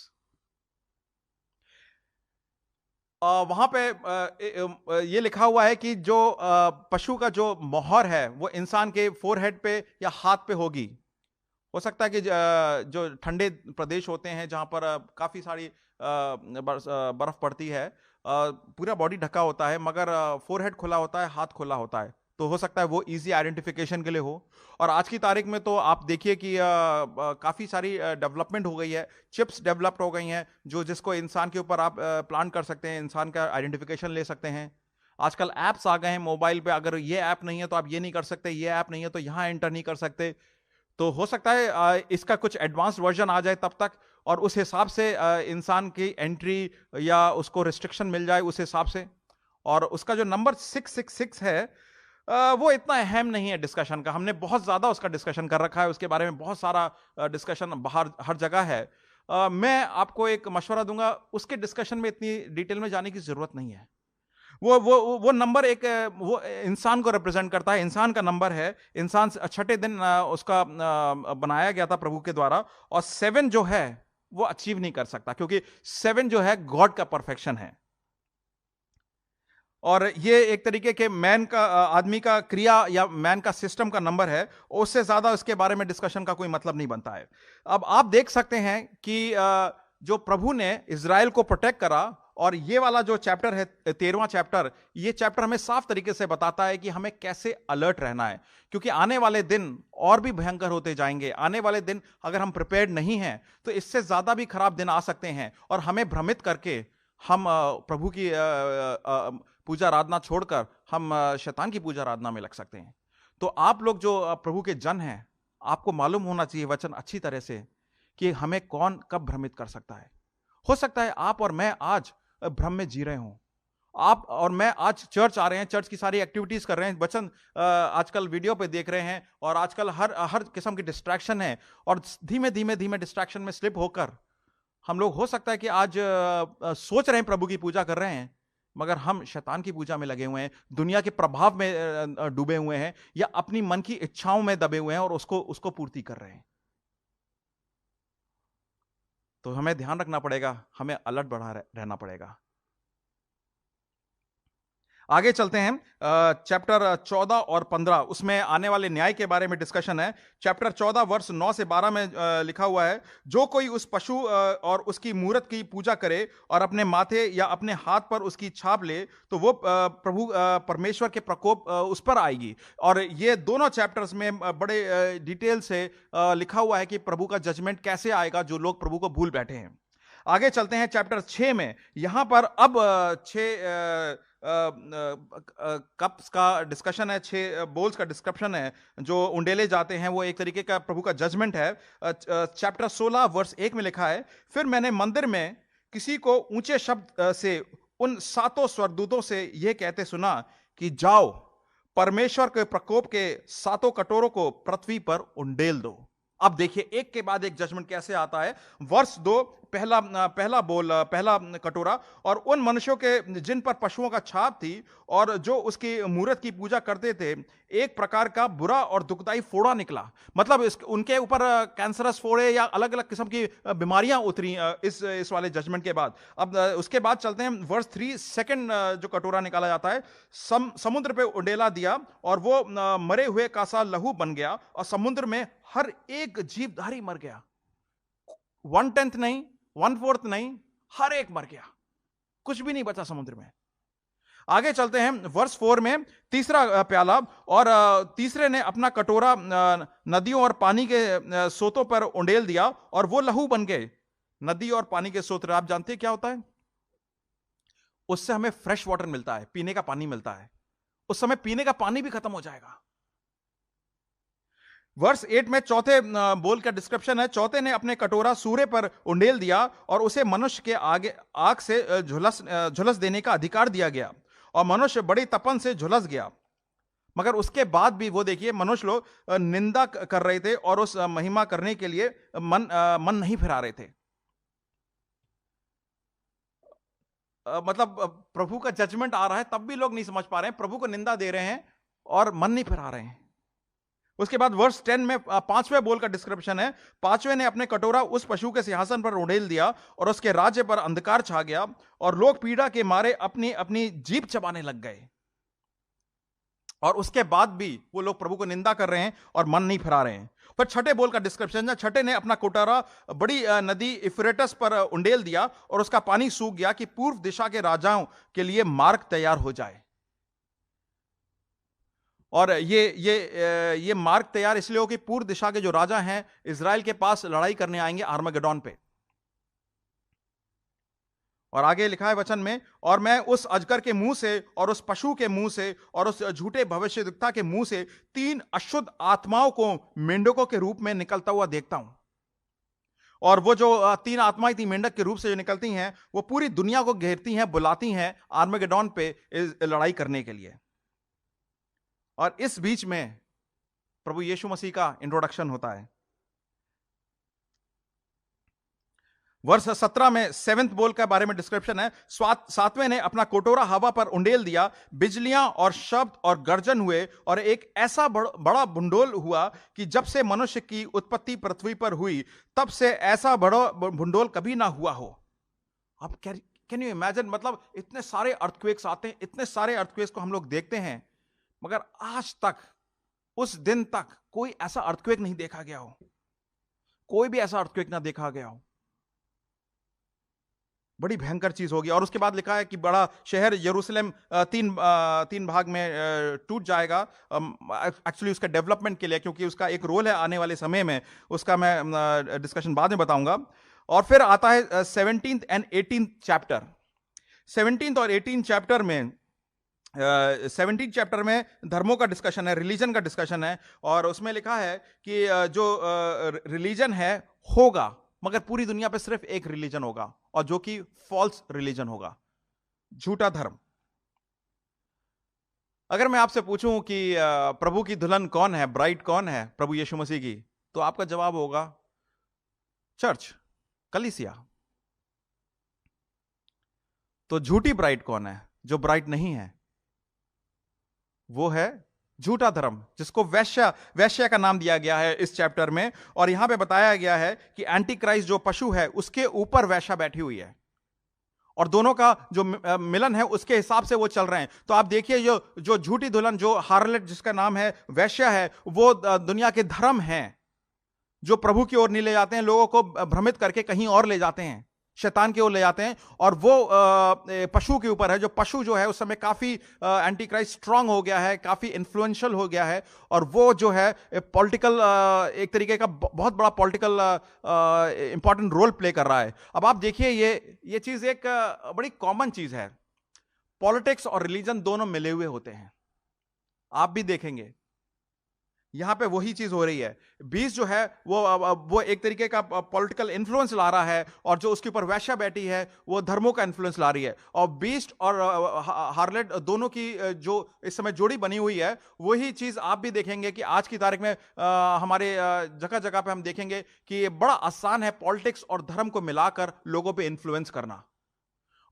वहां पे ये लिखा हुआ है कि जो पशु का जो मोहर है वो इंसान के फोरहेड पे या हाथ पे होगी। हो सकता है कि जो ठंडे प्रदेश होते हैं जहां पर काफी सारी बर्फ पड़ती है, पूरा बॉडी ढका होता है मगर फोरहेड खुला होता है, हाथ खुला होता है, तो हो सकता है वो इजी आइडेंटिफिकेशन के लिए हो। और आज की तारीख में तो आप देखिए कि काफ़ी सारी डेवलपमेंट हो गई है, चिप्स डेवलप्ड हो गई हैं जिसको इंसान के ऊपर आप प्लांट कर सकते हैं, इंसान का आइडेंटिफिकेशन ले सकते हैं। आजकल ऐप्स आ गए हैं मोबाइल पे, अगर ये ऐप नहीं है तो आप ये नहीं कर सकते, ये ऐप नहीं है तो यहाँ एंटर नहीं कर सकते। तो हो सकता है इसका कुछ एडवांस वर्जन आ जाए तब तक, और उस हिसाब से इंसान की एंट्री या उसको रिस्ट्रिक्शन मिल जाए उस हिसाब से। और उसका जो नंबर 666 है वो इतना अहम नहीं है डिस्कशन का, हमने बहुत ज़्यादा उसका डिस्कशन कर रखा है, उसके बारे में बहुत सारा डिस्कशन बाहर हर जगह है। मैं आपको एक मशवरा दूंगा, उसके डिस्कशन में इतनी डिटेल में जाने की ज़रूरत नहीं है। वो नंबर एक वो इंसान को रिप्रेजेंट करता है, इंसान का नंबर है। इंसान छठे दिन उसका बनाया गया था प्रभु के द्वारा, और 7 जो है वो अचीव नहीं कर सकता, क्योंकि 7 जो है गॉड का परफेक्शन है। और ये एक तरीके के मैन का, आदमी का क्रिया या मैन का सिस्टम का नंबर है, उससे ज्यादा इसके बारे में डिस्कशन का कोई मतलब नहीं बनता है। अब आप देख सकते हैं कि जो प्रभु ने इजराइल को प्रोटेक्ट करा, और ये वाला जो चैप्टर है 13वां चैप्टर, ये चैप्टर हमें साफ तरीके से बताता है कि हमें कैसे अलर्ट रहना है, क्योंकि आने वाले दिन और भी भयंकर होते जाएंगे। आने वाले दिन अगर हम प्रिपेयर्ड नहीं हैं तो इससे ज्यादा भी खराब दिन आ सकते हैं, और हमें भ्रमित करके हम प्रभु की पूजा आराधना छोड़कर हम शैतान की पूजा आराधना में लग सकते हैं। तो आप लोग जो प्रभु के जन हैं, आपको मालूम होना चाहिए वचन अच्छी तरह से कि हमें कौन कब भ्रमित कर सकता है। हो सकता है आप और मैं आज भ्रम में जी रहे हों, आप और मैं आज चर्च आ रहे हैं, चर्च की सारी एक्टिविटीज कर रहे हैं, वचन आजकल वीडियो पे देख रहे हैं, और आजकल हर किस्म की डिस्ट्रैक्शन है, और धीमे धीमे धीमे डिस्ट्रैक्शन में स्लिप होकर हम लोग हो सकता है कि आज सोच रहे हैं प्रभु की पूजा कर रहे हैं, मगर हम शैतान की पूजा में लगे हुए हैं, दुनिया के प्रभाव में डूबे हुए हैं, या अपनी मन की इच्छाओं में दबे हुए हैं और उसको पूर्ति कर रहे हैं। तो हमें ध्यान रखना पड़ेगा, हमें अलर्ट बढ़ा रहना पड़ेगा। आगे चलते हैं, चैप्टर 14 और 15 उसमें आने वाले न्याय के बारे में डिस्कशन है। चैप्टर 14 वर्ष 9 से 12 में लिखा हुआ है, जो कोई उस पशु और उसकी मूरत की पूजा करे और अपने माथे या अपने हाथ पर उसकी छाप ले, तो वो प्रभु परमेश्वर के प्रकोप उस पर आएगी। और ये दोनों चैप्टर्स में बड़े डिटेल से लिखा हुआ है कि प्रभु का जजमेंट कैसे आएगा जो लोग प्रभु को भूल बैठे हैं। आगे चलते हैं चैप्टर 6 में। यहां पर अब 6 कप्स का डिस्कशन है, 6 बोल्स का डिस्क्रिप्शन है जो उंडेले जाते हैं, वो एक तरीके का प्रभु का जजमेंट है। चैप्टर 16 वर्ष 1 में लिखा है, फिर मैंने मंदिर में किसी को ऊंचे शब्द से उन 7 स्वर्गदूतों से यह कहते सुना कि जाओ परमेश्वर के प्रकोप के 7 कटोरों को पृथ्वी पर उंडेल दो। अब देखिए एक के बाद एक जजमेंट कैसे आता है। वर्ष 2 पहला कटोरा, और उन मनुष्यों के जिन पर पशुओं का छाप थी और जो उसकी मूरत की पूजा करते थे, एक प्रकार का बुरा और दुखदाई फोड़ा निकला। मतलब उनके ऊपर कैंसरस फोड़े या अलग अलग किस्म की बीमारियां उतरी इस वाले जजमेंट के बाद। अब उसके बाद चलते हैं वर्ष 3, सेकंड जो कटोरा निकाला जाता है, समुद्र पे उंडेला दिया और वो मरे हुए का सा लहू बन गया और समुद्र में हर एक जीवधारी मर गया। 1/10 नहीं, 1/4 नहीं, हर एक मर गया, कुछ भी नहीं बचा समुद्र में। आगे चलते हैं वर्ष 4 में, तीसरा प्याला, और तीसरे ने अपना कटोरा नदियों और पानी के सोतों पर उंडेल दिया और वो लहू बन गए। नदी और पानी के सोत, आप जानते हैं क्या होता है? उससे हमें फ्रेश वाटर मिलता है, पीने का पानी मिलता है। उस समय पीने का पानी भी खत्म हो जाएगा। वर्ष 8 में चौथे बोल का डिस्क्रिप्शन है। चौथे ने अपने कटोरा सूर्य पर उंडेल दिया और उसे मनुष्य के आगे आग से झुलस देने का अधिकार दिया गया और मनुष्य बड़ी तपन से झुलस गया। मगर उसके बाद भी वो देखिए, मनुष्य लोग निंदा कर रहे थे और उस महिमा करने के लिए मन नहीं फिरा रहे थे। मतलब प्रभु का जजमेंट आ रहा है, तब भी लोग नहीं समझ पा रहे हैं, प्रभु को निंदा दे रहे हैं और मन नहीं फिरा रहे हैं। उसके बाद वर्ष 10 में 5वें बोल का डिस्क्रिप्शन है। 5वें ने अपने कटोरा उस पशु के सिंहासन पर उंडेल दिया और उसके राज्य पर अंधकार छा गया और लोग पीड़ा के मारे अपनी अपनी जीभ चबाने लग गए। और उसके बाद भी वो लोग प्रभु को निंदा कर रहे हैं और मन नहीं फिरा रहे हैं। पर छठे बोल का डिस्क्रिप्शन है। छठे ने अपना कटोरा बड़ी नदी इफ्रेटस पर उंडेल दिया और उसका पानी सूख गया कि पूर्व दिशा के राजाओं के लिए मार्ग तैयार हो जाए। और ये मार्ग तैयार इसलिए हो कि पूर्व दिशा के जो राजा हैं इजराइल के पास लड़ाई करने आएंगे आर्मगेडोन पे। और आगे लिखा है वचन में, और मैं उस अजगर के मुंह से और उस पशु के मुंह से और उस झूठे भविष्यद्वक्ता के मुंह से 3 अशुद्ध आत्माओं को मेंढकों के रूप में निकलता हुआ देखता हूं। और वो जो 3 आत्माएं थी मेंढक के रूप से जो निकलती हैं, वो पूरी दुनिया को घेरती हैं, बुलाती हैं आर्मगेडोन पे लड़ाई करने के लिए। और इस बीच में प्रभु यीशु मसीह का इंट्रोडक्शन होता है। वर्ष 17 में 7वें बोल के बारे में डिस्क्रिप्शन है। 7वें ने अपना कटोरा हवा पर उंडेल दिया, बिजलियां और शब्द और गर्जन हुए और एक ऐसा बड़ा भूंडोल हुआ कि जब से मनुष्य की उत्पत्ति पृथ्वी पर हुई तब से ऐसा बड़ा भूंडोल कभी ना हुआ हो। अब कैन यू इमेजिन, मतलब इतने सारे अर्थक्वेक्स आते हैं, इतने सारे अर्थक्वेक्स को हम लोग देखते हैं, मगर आज तक, उस दिन तक कोई ऐसा अर्थक्वेक नहीं देखा गया हो, कोई भी ऐसा अर्थक्वेक ना देखा गया हो। बड़ी भयंकर चीज होगी। और उसके बाद लिखा है कि बड़ा शहर यरूशलेम 3 भाग में टूट जाएगा। एक्चुअली उसका डेवलपमेंट के लिए, क्योंकि उसका एक रोल है आने वाले समय में, उसका मैं डिस्कशन बाद में बताऊंगा। और फिर आता है 17th and 18th chapter. 17th और 18th चैप्टर में 17th चैप्टर में धर्मों का डिस्कशन है, रिलीजन का डिस्कशन है। और उसमें लिखा है कि जो रिलीजन है होगा, मगर पूरी दुनिया पे सिर्फ एक रिलीजन होगा, और जो कि फॉल्स रिलीजन होगा, झूठा धर्म। अगर मैं आपसे पूछूं कि प्रभु की दुल्हन कौन है, ब्राइड कौन है प्रभु यीशु मसीह की, तो आपका जवाब होगा चर्च, कलीसिया। तो झूठी ब्राइड कौन है? जो ब्राइड नहीं है वो है झूठा धर्म, जिसको वैश्य का नाम दिया गया है इस चैप्टर में। और यहां पे बताया गया है कि एंटी क्राइस्ट जो पशु है उसके ऊपर वैश्या बैठी हुई है, और दोनों का जो मिलन है उसके हिसाब से वो चल रहे हैं। तो आप देखिए, जो झूठी दुल्हन, जो हार्लट जिसका नाम है, वैश्या है, वो दुनिया के धर्म हैं जो प्रभु की ओर नहीं ले जाते हैं, लोगों को भ्रमित करके कहीं और ले जाते हैं, शैतान की ओर ले जाते हैं। और वो पशु के ऊपर है, जो पशु जो है उस समय काफी एंटी क्राइस्ट स्ट्रांग हो गया है, काफी इन्फ्लुएंशियल हो गया है, और वो जो है पॉलिटिकल, एक तरीके का बहुत बड़ा पॉलिटिकल इंपॉर्टेंट रोल प्ले कर रहा है। अब आप देखिए, ये चीज एक बड़ी कॉमन चीज है। पॉलिटिक्स और रिलीजन दोनों मिले हुए होते हैं, आप भी देखेंगे। यहां पे वही चीज हो रही है। बीस्ट जो है वो एक तरीके का पॉलिटिकल इन्फ्लुएंस ला रहा है, और जो उसके ऊपर वैश्या बैठी है वो धर्मों का इन्फ्लुएंस ला रही है। और बीस्ट और हार्लेट दोनों की जो इस समय जोड़ी बनी हुई है, वही चीज आप भी देखेंगे कि आज की तारीख में हमारे जगह जगह पे हम देखेंगे कि ये बड़ा आसान है पॉलिटिक्स और धर्म को मिलाकर लोगों पे इन्फ्लुएंस करना।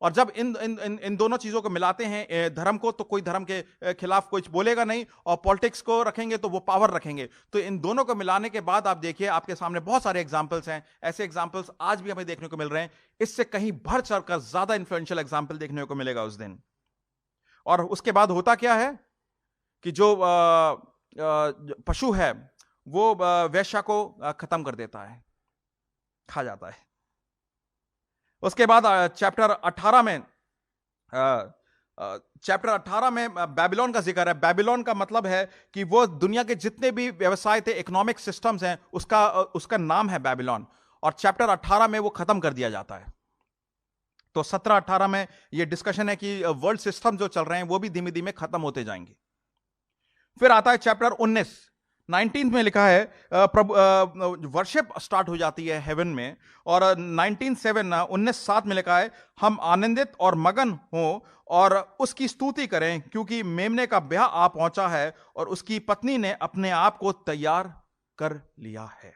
और जब इन दोनों चीजों को मिलाते हैं, धर्म को, तो कोई धर्म के खिलाफ कुछ बोलेगा नहीं, और पॉलिटिक्स को रखेंगे तो वो पावर रखेंगे। तो इन दोनों को मिलाने के बाद आप देखिए आपके सामने बहुत सारे एग्जाम्पल्स हैं। ऐसे एग्जाम्पल्स आज भी हमें देखने को मिल रहे हैं। इससे कहीं बढ़ चढ़कर ज्यादा इंफ्लुएंशियल एग्जाम्पल देखने को मिलेगा उस दिन। और उसके बाद होता क्या है कि जो पशु है वो वेश्या को खत्म कर देता है, खा जाता है। उसके बाद चैप्टर 18 में बेबीलोन का जिक्र है। बेबीलोन का मतलब है कि वो दुनिया के जितने भी व्यवसाय थे, इकोनॉमिक सिस्टम्स हैं, उसका नाम है बेबीलोन। और चैप्टर 18 में वो खत्म कर दिया जाता है। तो 17-18 में ये डिस्कशन है कि वर्ल्ड सिस्टम जो चल रहे हैं वो भी धीमे धीमे खत्म होते जाएंगे। फिर आता है चैप्टर 19 में लिखा है प्रभु वर्शिप स्टार्ट हो जाती है हेवन में। और 19:7 में लिखा है हम आनंदित और मगन हो और उसकी स्तुति करें, क्योंकि मेमने का ब्याह आ पहुंचा है और उसकी पत्नी ने अपने आप को तैयार कर लिया है।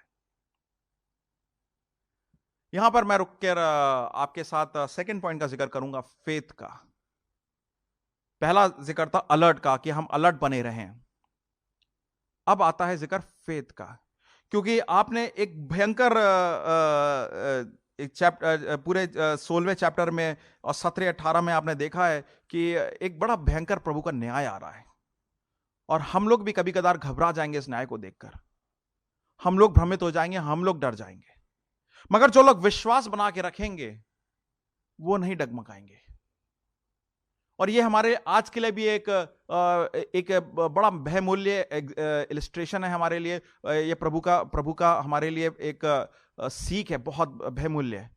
यहां पर मैं रुककर आपके साथ सेकंड पॉइंट का जिक्र करूंगा, फेथ का। पहला जिक्र था अलर्ट का, कि हम अलर्ट बने रहें। अब आता है जिक्र फेथ का, क्योंकि आपने एक भयंकर एक चैप्टर पूरे 16वें चैप्टर में और 17-18 में आपने देखा है कि एक बड़ा भयंकर प्रभु का न्याय आ रहा है। और हम लोग भी कभी कदार घबरा जाएंगे इस न्याय को देखकर। हम लोग भ्रमित हो जाएंगे, हम लोग डर जाएंगे। मगर जो लोग विश्वास बना के रखेंगे वो नहीं डगमगाएंगे। और ये हमारे आज के लिए भी एक बड़ा बहुमूल्य इलस्ट्रेशन है हमारे लिए। ये प्रभु का हमारे लिए एक सीख है, बहुत बहुमूल्य,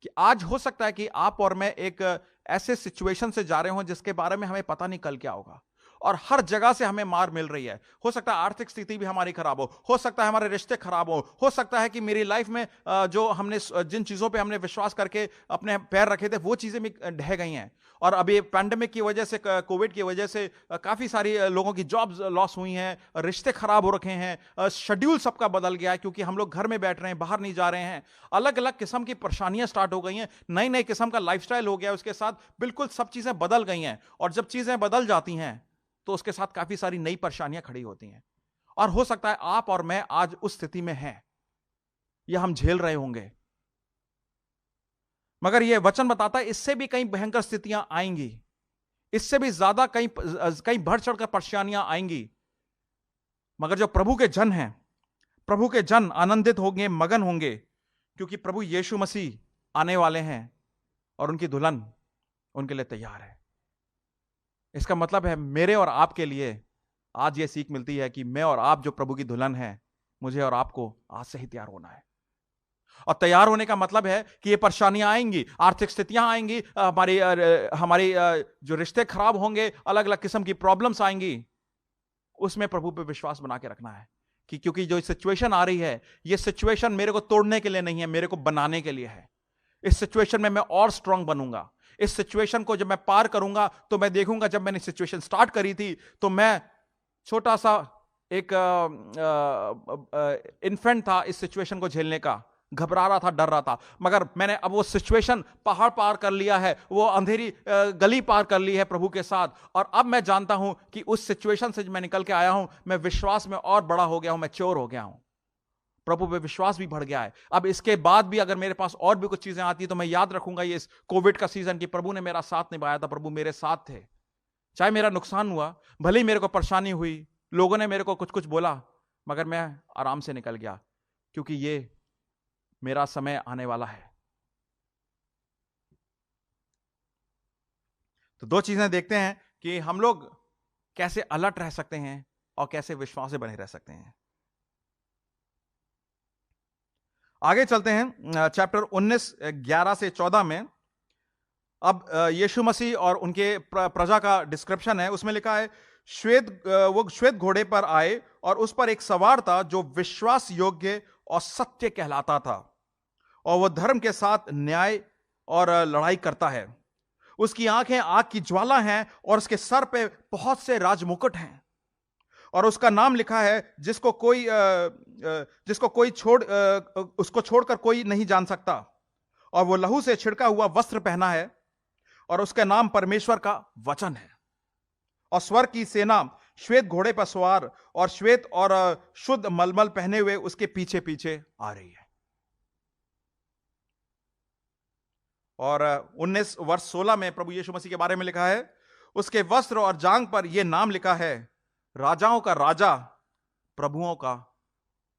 कि आज हो सकता है कि आप और मैं एक ऐसे सिचुएशन से जा रहे हों जिसके बारे में हमें पता नहीं कल क्या होगा, और हर जगह से हमें मार मिल रही है। हो सकता है आर्थिक स्थिति भी हमारी खराब हो सकता है हमारे रिश्ते खराब हो सकता है कि मेरी लाइफ में जो हमने जिन चीजों पे हमने विश्वास करके अपने पैर रखे थे वो चीजें भी ढह गई हैं। और अभी पैंडेमिक की वजह से, कोविड की वजह से काफी सारी लोगों की जॉब्स लॉस हुई हैं, रिश्ते खराब हो रखे हैं, शेड्यूल सबका बदल गया है क्योंकि हम लोग घर में बैठ रहे हैं, बाहर नहीं जा रहे हैं। अलग अलग किस्म की परेशानियां स्टार्ट हो गई हैं, नई नई किस्म का लाइफस्टाइल हो गया, उसके साथ बिल्कुल सब चीजें बदल गई हैं। और जब चीजें बदल जाती हैं तो उसके साथ काफी सारी नई परेशानियां खड़ी होती हैं। और हो सकता है आप और मैं आज उस स्थिति में हैं, यह हम झेल रहे होंगे। मगर यह वचन बताता है इससे भी कई भयंकर स्थितियां आएंगी, इससे भी ज्यादा कई बढ़ चढ़कर परेशानियां आएंगी। मगर जो प्रभु के जन हैं, प्रभु के जन आनंदित होंगे, मगन होंगे, क्योंकि प्रभु यीशु मसीह आने वाले हैं और उनकी दुल्हन उनके लिए तैयार है। इसका मतलब है मेरे और आपके लिए आज यह सीख मिलती है कि मैं और आप जो प्रभु की दुल्हन है, मुझे और आपको आज से ही तैयार होना है। और तैयार होने का मतलब है कि ये परेशानियां आएंगी, आर्थिक स्थितियां आएंगी, हमारी जो रिश्ते खराब होंगे, अलग अलग किस्म की प्रॉब्लम्स आएंगी। उसमें प्रभु पे विश्वास बना के रखना है कि क्योंकि जो सिचुएशन आ रही है, ये सिचुएशन मेरे को तोड़ने के लिए नहीं है, मेरे को बनाने के लिए है। इस सिचुएशन में मैं और स्ट्रांग बनूंगा। इस सिचुएशन को जब मैं पार करूंगा तो मैं देखूंगा, जब मैंने सिचुएशन स्टार्ट करी थी तो मैं छोटा सा एक इन्फेंट था इस सिचुएशन को झेलने का, घबरा रहा था, डर रहा था। मगर मैंने अब वो सिचुएशन पहाड़ पार कर लिया है, वो अंधेरी गली पार कर ली है प्रभु के साथ। और अब मैं जानता हूं कि उस सिचुएशन से मैं निकल के आया हूं, मैं विश्वास में और बड़ा हो गया हूं, मैं चोर हो गया हूं, प्रभु पे विश्वास भी बढ़ गया है। अब इसके बाद भी अगर मेरे पास और भी कुछ चीजें आती है तो मैं याद रखूंगा ये इस कोविड का सीजन कि प्रभु ने मेरा साथ निभाया था, प्रभु मेरे साथ थे। चाहे मेरा नुकसान हुआ, भले ही मेरे को परेशानी हुई, लोगों ने मेरे को कुछ कुछ बोला, मगर मैं आराम से निकल गया, क्योंकि ये मेरा समय आने वाला है। तो दो चीजें देखते हैं कि हम लोग कैसे अलर्ट रह सकते हैं और कैसे विश्वास से बने रह सकते हैं। आगे चलते हैं चैप्टर 19:11-14 में। अब यीशु मसीह और उनके प्रजा का डिस्क्रिप्शन है। उसमें लिखा है, वो श्वेत घोड़े पर आए और उस पर एक सवार था जो विश्वास योग्य और सत्य कहलाता था, और वह धर्म के साथ न्याय और लड़ाई करता है। उसकी आंखें आग की ज्वाला हैं और उसके सर पे बहुत से राजमुकुट हैं, और उसका नाम लिखा है जिसको कोई उसको छोड़कर कोई नहीं जान सकता। और वो लहू से छिड़का हुआ वस्त्र पहना है, और उसका नाम परमेश्वर का वचन है। और स्वर्ग की सेना श्वेत घोड़े पर सवार और श्वेत और शुद्ध मलमल पहने हुए उसके पीछे पीछे आ रही है। और 19 वर्ष 16 में प्रभु यीशु मसीह के बारे में लिखा है, उसके वस्त्र और जांघ पर यह नाम लिखा है, राजाओं का राजा, प्रभुओं का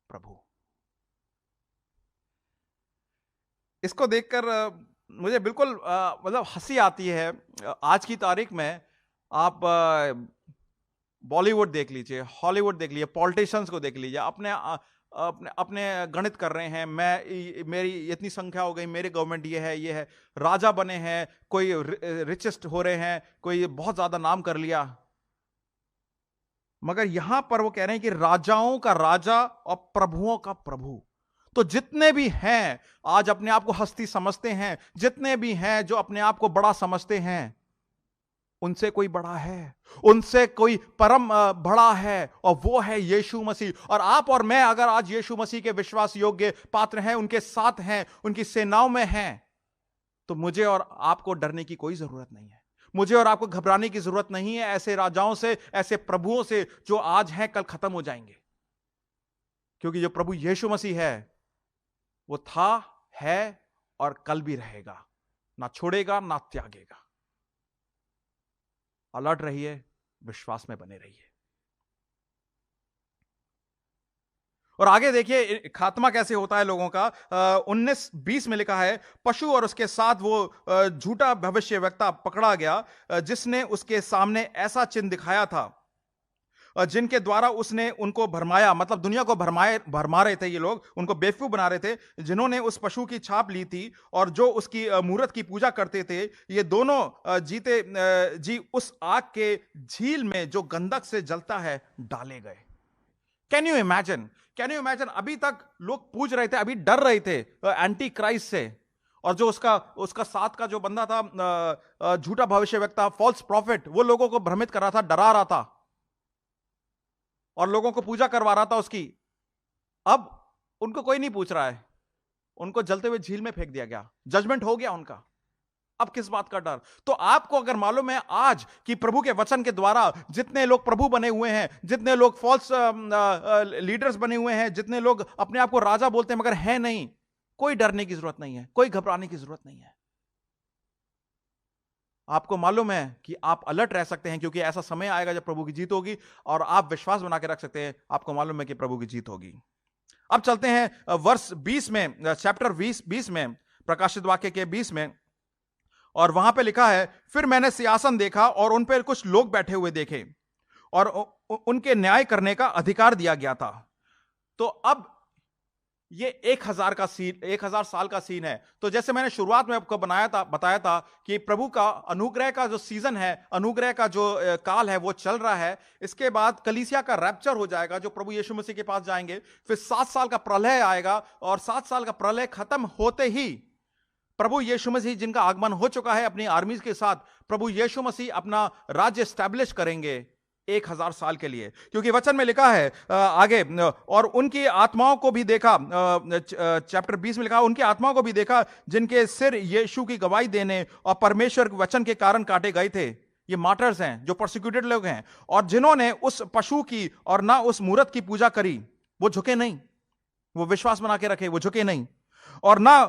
प्रभु। इसको देखकर मुझे बिल्कुल मतलब हंसी आती है। आज की तारीख में आप बॉलीवुड देख लीजिए, हॉलीवुड देख लीजिए, पॉलिटिशियंस को देख लीजिए, अपने अपने गणित कर रहे हैं, मेरी इतनी संख्या हो गई, मेरी गवर्नमेंट ये है, राजा बने हैं, कोई रिचेस्ट हो रहे हैं, कोई बहुत ज्यादा नाम कर लिया। मगर यहां पर वो कह रहे हैं कि राजाओं का राजा और प्रभुओं का प्रभु। तो जितने भी हैं आज अपने आप को हस्ती समझते हैं, जितने भी हैं जो अपने आप को बड़ा समझते हैं, उनसे कोई बड़ा है, उनसे कोई परम बड़ा है, और वो है यीशु मसीह। और आप और मैं अगर आज यीशु मसीह के विश्वास योग्य पात्र हैं, उनके साथ हैं, उनकी सेनाओं में हैं, तो मुझे और आपको डरने की कोई जरूरत नहीं है, मुझे और आपको घबराने की जरूरत नहीं है ऐसे राजाओं से, ऐसे प्रभुओं से जो आज हैं कल खत्म हो जाएंगे। क्योंकि जो प्रभु यीशु मसीह है वो था, है और कल भी रहेगा, ना छोड़ेगा ना त्यागेगा। अलर्ट रहिए, विश्वास में बने रहिए। और आगे देखिए खात्मा कैसे होता है लोगों का। 19-20 में लिखा है, पशु और उसके साथ वो झूठा भविष्यवक्ता पकड़ा गया जिसने उसके सामने ऐसा चिन्ह दिखाया था जिनके द्वारा उसने उनको भरमाया, मतलब दुनिया को भरमा रहे थे ये लोग, उनको बेवकूफ बना रहे थे, जिन्होंने उस पशु की छाप ली थी और जो उसकी मूरत की पूजा करते थे। ये दोनों जीते जी उस आग के झील में जो गंधक से जलता है डाले गए। Can you imagine? अभी तक लोग पूछ रहे थे, अभी डर रहे थे एंटी क्राइस्ट से, और जो उसका साथ का जो बंदा था, झूठा भविष्यवक्ता, फॉल्स प्रॉफिट, वो लोगों को भ्रमित कर रहा था, डरा रहा था और लोगों को पूजा करवा रहा था उसकी। अब उनको कोई नहीं पूछ रहा है, उनको जलते हुए झील में फेंक दिया गया, जजमेंट हो गया उनका। अब किस बात का डर? तो आपको अगर मालूम है आज कि प्रभु के वचन के द्वारा जितने लोग प्रभु बने हुए हैं, जितने लोग फॉल्स लीडर्स बने हुए हैं, जितने लोग अपने आप को राजा बोलते हैं मगर है नहीं, कोई डरने की जरूरत नहीं है, कोई घबराने की जरूरत नहीं है। आपको मालूम है कि आप अलर्ट रह सकते हैं, क्योंकि ऐसा समय आएगा जब प्रभु की जीत होगी, और आप विश्वास बना के रख सकते हैं, आपको मालूम है कि प्रभु की जीत होगी। अब चलते हैं वर्ष 20 में, चैप्टर 20 में, प्रकाशित वाक्य के 20 में, और वहां पे लिखा है, फिर मैंने सिंहासन देखा और उन पर कुछ लोग बैठे हुए देखे और उनके न्याय करने का अधिकार दिया गया था। तो अब ये 1000 साल का सीन है। तो जैसे मैंने शुरुआत में आपको बताया था कि प्रभु का अनुग्रह का जो सीजन है, अनुग्रह का जो काल है वो चल रहा है। इसके बाद कलीसिया का रैप्चर हो जाएगा, जो प्रभु यीशु मसीह के पास जाएंगे। फिर 7 साल का प्रलय आएगा, और 7 साल का प्रलय खत्म होते ही प्रभु यीशु मसीह, जिनका आगमन हो चुका है अपनी आर्मीज के साथ, प्रभु यीशु मसीह अपना राज्य स्टैब्लिश करेंगे 1000 साल के लिए। क्योंकि वचन में लिखा है आगे, और उनकी आत्माओं को भी देखा, चैप्टर 20 में लिखा, उनकी आत्माओं को भी देखा जिनके सिर यीशु की गवाही देने और परमेश्वर के वचन के कारण काटे गए थे। ये मार्टर्स हैं, जो प्रोसिक्यूटेड लोग हैं, और जिन्होंने उस पशु की और ना उस मूरत की पूजा करी, वो झुके नहीं, वो विश्वास बना के रखे, वो झुके नहीं, और ना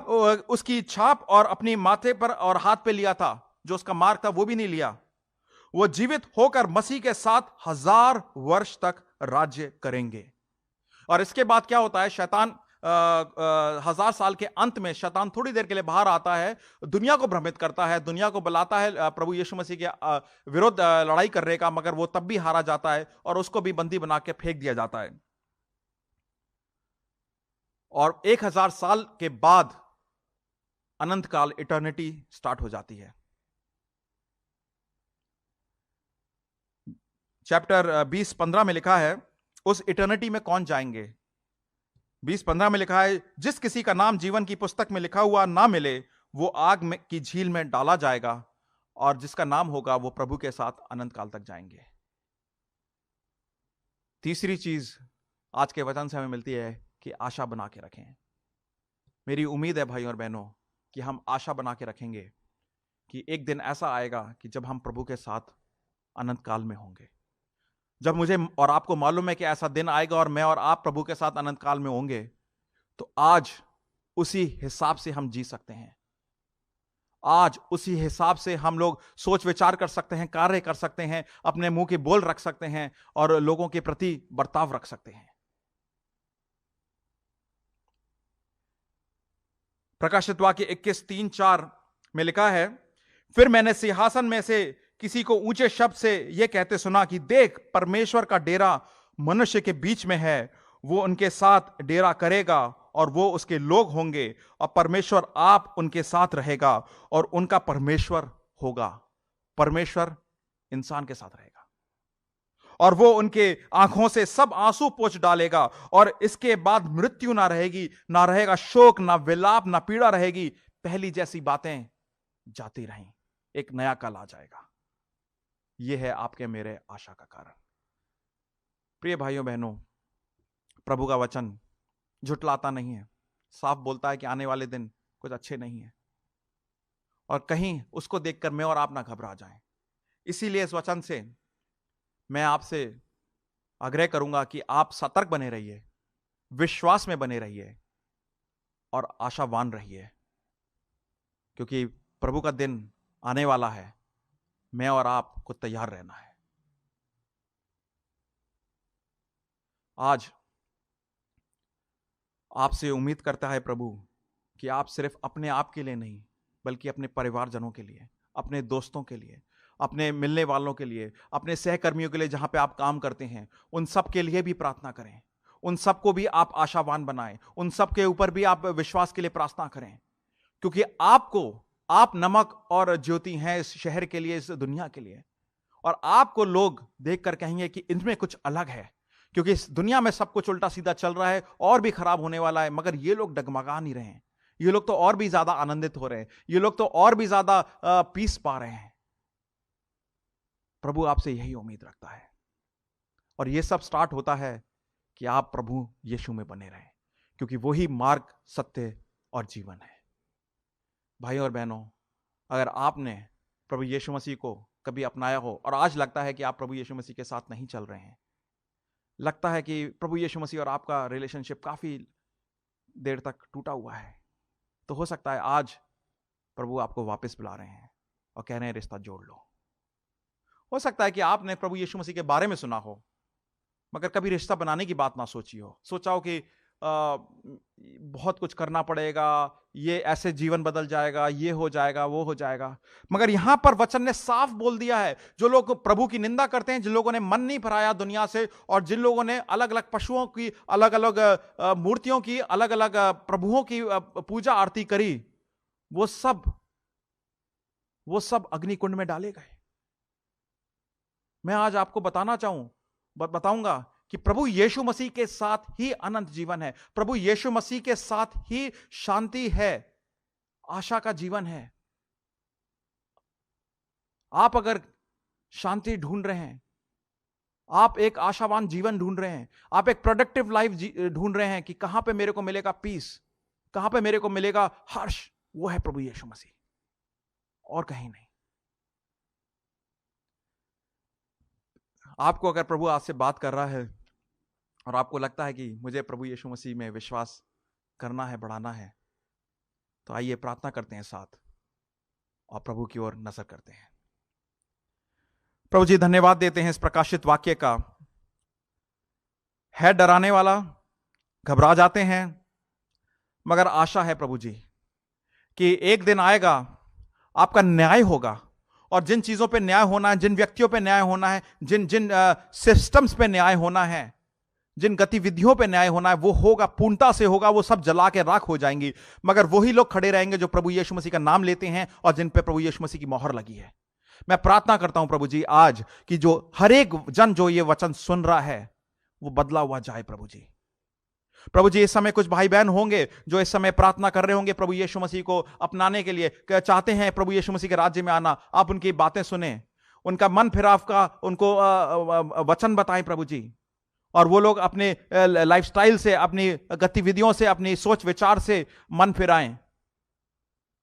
उसकी छाप और अपनी माथे पर और हाथ पे लिया था, जो उसका मार्क था वो भी नहीं लिया। वो जीवित होकर मसीह के साथ 1000 वर्ष तक राज्य करेंगे। और इसके बाद क्या होता है? शैतान 1000 साल के अंत में शैतान थोड़ी देर के लिए बाहर आता है, दुनिया को भ्रमित करता है, दुनिया को बुलाता है प्रभु यीशु मसीह के विरुद्ध लड़ाई करने का, मगर वो तब भी हारा जाता है और उसको भी बंदी बना के फेंक दिया जाता है। और 1000 साल के बाद अनंत काल, चैप्टर 20:15 में लिखा है, उस इटर्निटी में कौन जाएंगे। 20:15 में लिखा है, जिस किसी का नाम जीवन की पुस्तक में लिखा हुआ ना मिले वो आग में की झील में डाला जाएगा, और जिसका नाम होगा वो प्रभु के साथ अनंत काल तक जाएंगे। तीसरी चीज आज के वचन से हमें मिलती है कि आशा बना के रखें। मेरी उम्मीद है भाई और बहनों कि हम आशा बना के रखेंगे कि एक दिन ऐसा आएगा कि जब हम प्रभु के साथ अनंत काल में होंगे। जब मुझे और आपको मालूम है कि ऐसा दिन आएगा और मैं और आप प्रभु के साथ अनंत काल में होंगे, तो आज उसी हिसाब से हम जी सकते हैं। आज उसी हिसाब से हम लोग सोच विचार कर सकते हैं, कार्य कर सकते हैं, अपने मुंह के बोल रख सकते हैं और लोगों के प्रति बर्ताव रख सकते हैं। प्रकाशित वाक्य 21:3-4 में लिखा है, फिर मैंने सिंहासन में से किसी को ऊंचे शब्द से यह कहते सुना कि देख, परमेश्वर का डेरा मनुष्य के बीच में है, वो उनके साथ डेरा करेगा और वो उसके लोग होंगे, और परमेश्वर आप उनके साथ रहेगा और उनका परमेश्वर होगा। परमेश्वर इंसान के साथ रहेगा और वो उनके आंखों से सब आंसू पोंछ डालेगा, और इसके बाद मृत्यु ना रहेगी, ना रहेगा शोक, ना विलाप, ना पीड़ा रहेगी। पहली जैसी बातें जाती रहीं, एक नया काल आ जाएगा। यह है आपके मेरे आशा का कारण। प्रिय भाइयों बहनों, प्रभु का वचन झुटलाता नहीं है, साफ बोलता है कि आने वाले दिन कुछ अच्छे नहीं है, और कहीं उसको देखकर मैं और आप ना घबरा जाएं। इसीलिए इस वचन से मैं आपसे आग्रह करूंगा कि आप सतर्क बने रहिए, विश्वास में बने रहिए और आशावान रहिए, क्योंकि प्रभु का दिन आने वाला है। मैं और आपको तैयार रहना है। आज आपसे उम्मीद करता है प्रभु कि आप सिर्फ अपने आप के लिए नहीं, बल्कि अपने परिवारजनों के लिए, अपने दोस्तों के लिए, अपने मिलने वालों के लिए, अपने सहकर्मियों के लिए, जहां पे आप काम करते हैं, उन सब के लिए भी प्रार्थना करें। उन सब को भी आप आशावान बनाएं, उन सब के ऊपर भी आप विश्वास के लिए प्रार्थना करें, क्योंकि आप नमक और ज्योति हैं इस शहर के लिए, इस दुनिया के लिए। और आपको लोग देखकर कहेंगे कि इनमें कुछ अलग है, क्योंकि इस दुनिया में सब कुछ उल्टा सीधा चल रहा है और भी खराब होने वाला है, मगर ये लोग डगमगा नहीं रहे हैं। ये लोग तो और भी ज्यादा आनंदित हो रहे हैं, ये लोग तो और भी ज्यादा पीस पा रहे हैं। प्रभु आपसे यही उम्मीद रखता है, और यह सब स्टार्ट होता है कि आप प्रभु यीशु में बने रहें, क्योंकि वही मार्ग, सत्य और जीवन है। भाई और बहनों, अगर आपने प्रभु यीशु मसीह को कभी अपनाया हो और आज लगता है कि आप प्रभु यीशु मसीह के साथ नहीं चल रहे हैं, लगता है कि प्रभु यीशु मसीह और आपका रिलेशनशिप काफी देर तक टूटा हुआ है, तो हो सकता है आज प्रभु आपको वापस बुला रहे हैं और कह रहे हैं रिश्ता जोड़ लो। हो सकता है कि आपने प्रभु यीशु मसीह के बारे में सुना हो, मगर कभी रिश्ता बनाने की बात ना सोची हो। सोचा हो कि बहुत कुछ करना पड़ेगा, ये ऐसे जीवन बदल जाएगा, ये हो जाएगा, वो हो जाएगा। मगर यहां पर वचन ने साफ बोल दिया है, जो लोग प्रभु की निंदा करते हैं, जिन लोगों ने मन नहीं भराया दुनिया से, और जिन लोगों ने अलग अलग पशुओं की, अलग अलग मूर्तियों की, अलग अलग प्रभुओं की पूजा आरती करी, वो सब अग्निकुंड में डाले गए। मैं आज आपको बताऊंगा कि प्रभु यीशु मसीह के साथ ही अनंत जीवन है, प्रभु यीशु मसीह के साथ ही शांति है, आशा का जीवन है। आप अगर शांति ढूंढ रहे हैं, आप एक आशावान जीवन ढूंढ रहे हैं, आप एक प्रोडक्टिव लाइफ ढूंढ रहे हैं कि कहां पे मेरे को मिलेगा पीस, कहां पे मेरे को मिलेगा हर्ष, वो है प्रभु यीशु मसीह, और कहीं नहीं। आपको अगर प्रभु आपसे बात कर रहा है और आपको लगता है कि मुझे प्रभु यीशु मसीह में विश्वास करना है, बढ़ाना है, तो आइए प्रार्थना करते हैं साथ और प्रभु की ओर नजर करते हैं। प्रभु जी, धन्यवाद देते हैं इस प्रकाशित वाक्य का। है डराने वाला, घबरा जाते हैं, मगर आशा है प्रभु जी कि एक दिन आएगा, आपका न्याय होगा, और जिन चीजों पे न्याय होना है, जिन व्यक्तियों पे न्याय होना है, जिन सिस्टम्स पे न्याय होना है, जिन गतिविधियों पे न्याय होना है, वो होगा, पूर्णता से होगा, वो सब जला के राख हो जाएंगी। मगर वही लोग खड़े रहेंगे जो प्रभु यीशु मसीह का नाम लेते हैं और जिन पे प्रभु यीशु मसीह की मोहर लगी है। मैं प्रार्थना करता हूं प्रभु जी आज कि जो हर एक जन जो ये वचन सुन रहा है वो बदला हुआ जाए प्रभु जी। प्रभु जी इस समय कुछ भाई बहन होंगे जो इस समय प्रार्थना कर रहे होंगे प्रभु यीशु मसीह को अपनाने के लिए, चाहते हैं प्रभु यीशु मसीह के राज्य में आना। आप उनकी बातें सुने, उनका मन फिराव का उनको वचन बताएं प्रभु जी, और वो लोग अपने लाइफस्टाइल से, अपनी गतिविधियों से, अपनी सोच विचार से मन फिराएं।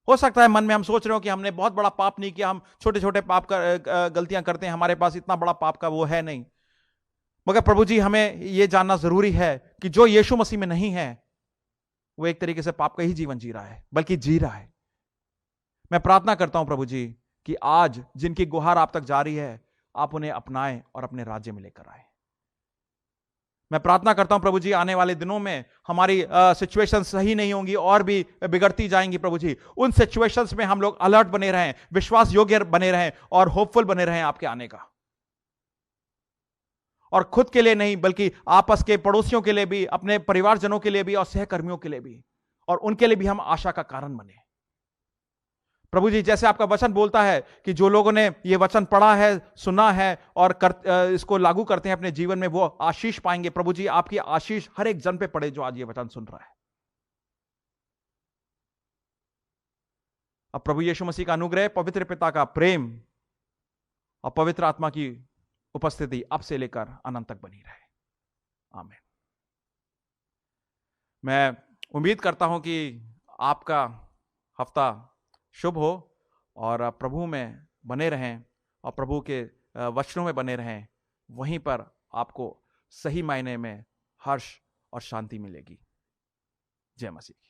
हो सकता है मन में हम सोच रहे हो कि हमने बहुत बड़ा पाप नहीं किया, हम छोटे छोटे पाप का गलतियां करते हैं, हमारे पास इतना बड़ा पाप का वो है नहीं। मगर प्रभु जी हमें यह जानना जरूरी है कि जो यीशु मसीह में नहीं है वो एक तरीके से पाप का ही जीवन जी रहा है, बल्कि जी रहा है। मैं प्रार्थना करता हूं प्रभु जी कि आज जिनकी गुहार आप तक जारी है, आप उन्हें अपनाएं और अपने राज्य में लेकर आए। मैं प्रार्थना करता हूं प्रभु जी आने वाले दिनों में हमारी सिचुएशन सही नहीं होंगी और भी बिगड़ती जाएंगी प्रभु जी। उन सिचुएशंस में हम लोग अलर्ट बने रहें, विश्वास योग्य बने रहें और होपफुल बने रहें आपके आने का। और खुद के लिए नहीं बल्कि आपस के पड़ोसियों के लिए भी, अपने परिवारजनों के लिए भी और सहकर्मियों के लिए भी, और उनके लिए भी हम आशा का कारण बने। प्रभु जी जैसे आपका वचन बोलता है कि जो लोगों ने ये वचन पढ़ा है, सुना है और इसको लागू करते हैं अपने जीवन में, वो आशीष पाएंगे। प्रभु जी आपकी आशीष हर एक जन पे पड़े जो आज ये वचन सुन रहा है। अब प्रभु यीशु मसीह का अनुग्रह, पवित्र पिता का प्रेम और पवित्र आत्मा की उपस्थिति अब से लेकर अनंत तक बनी रहे। आमीन। मैं उम्मीद करता हूं कि आपका हफ्ता शुभ हो और प्रभु में बने रहें और प्रभु के वचनों में बने रहें। वहीं पर आपको सही मायने में हर्ष और शांति मिलेगी। जय मसीह।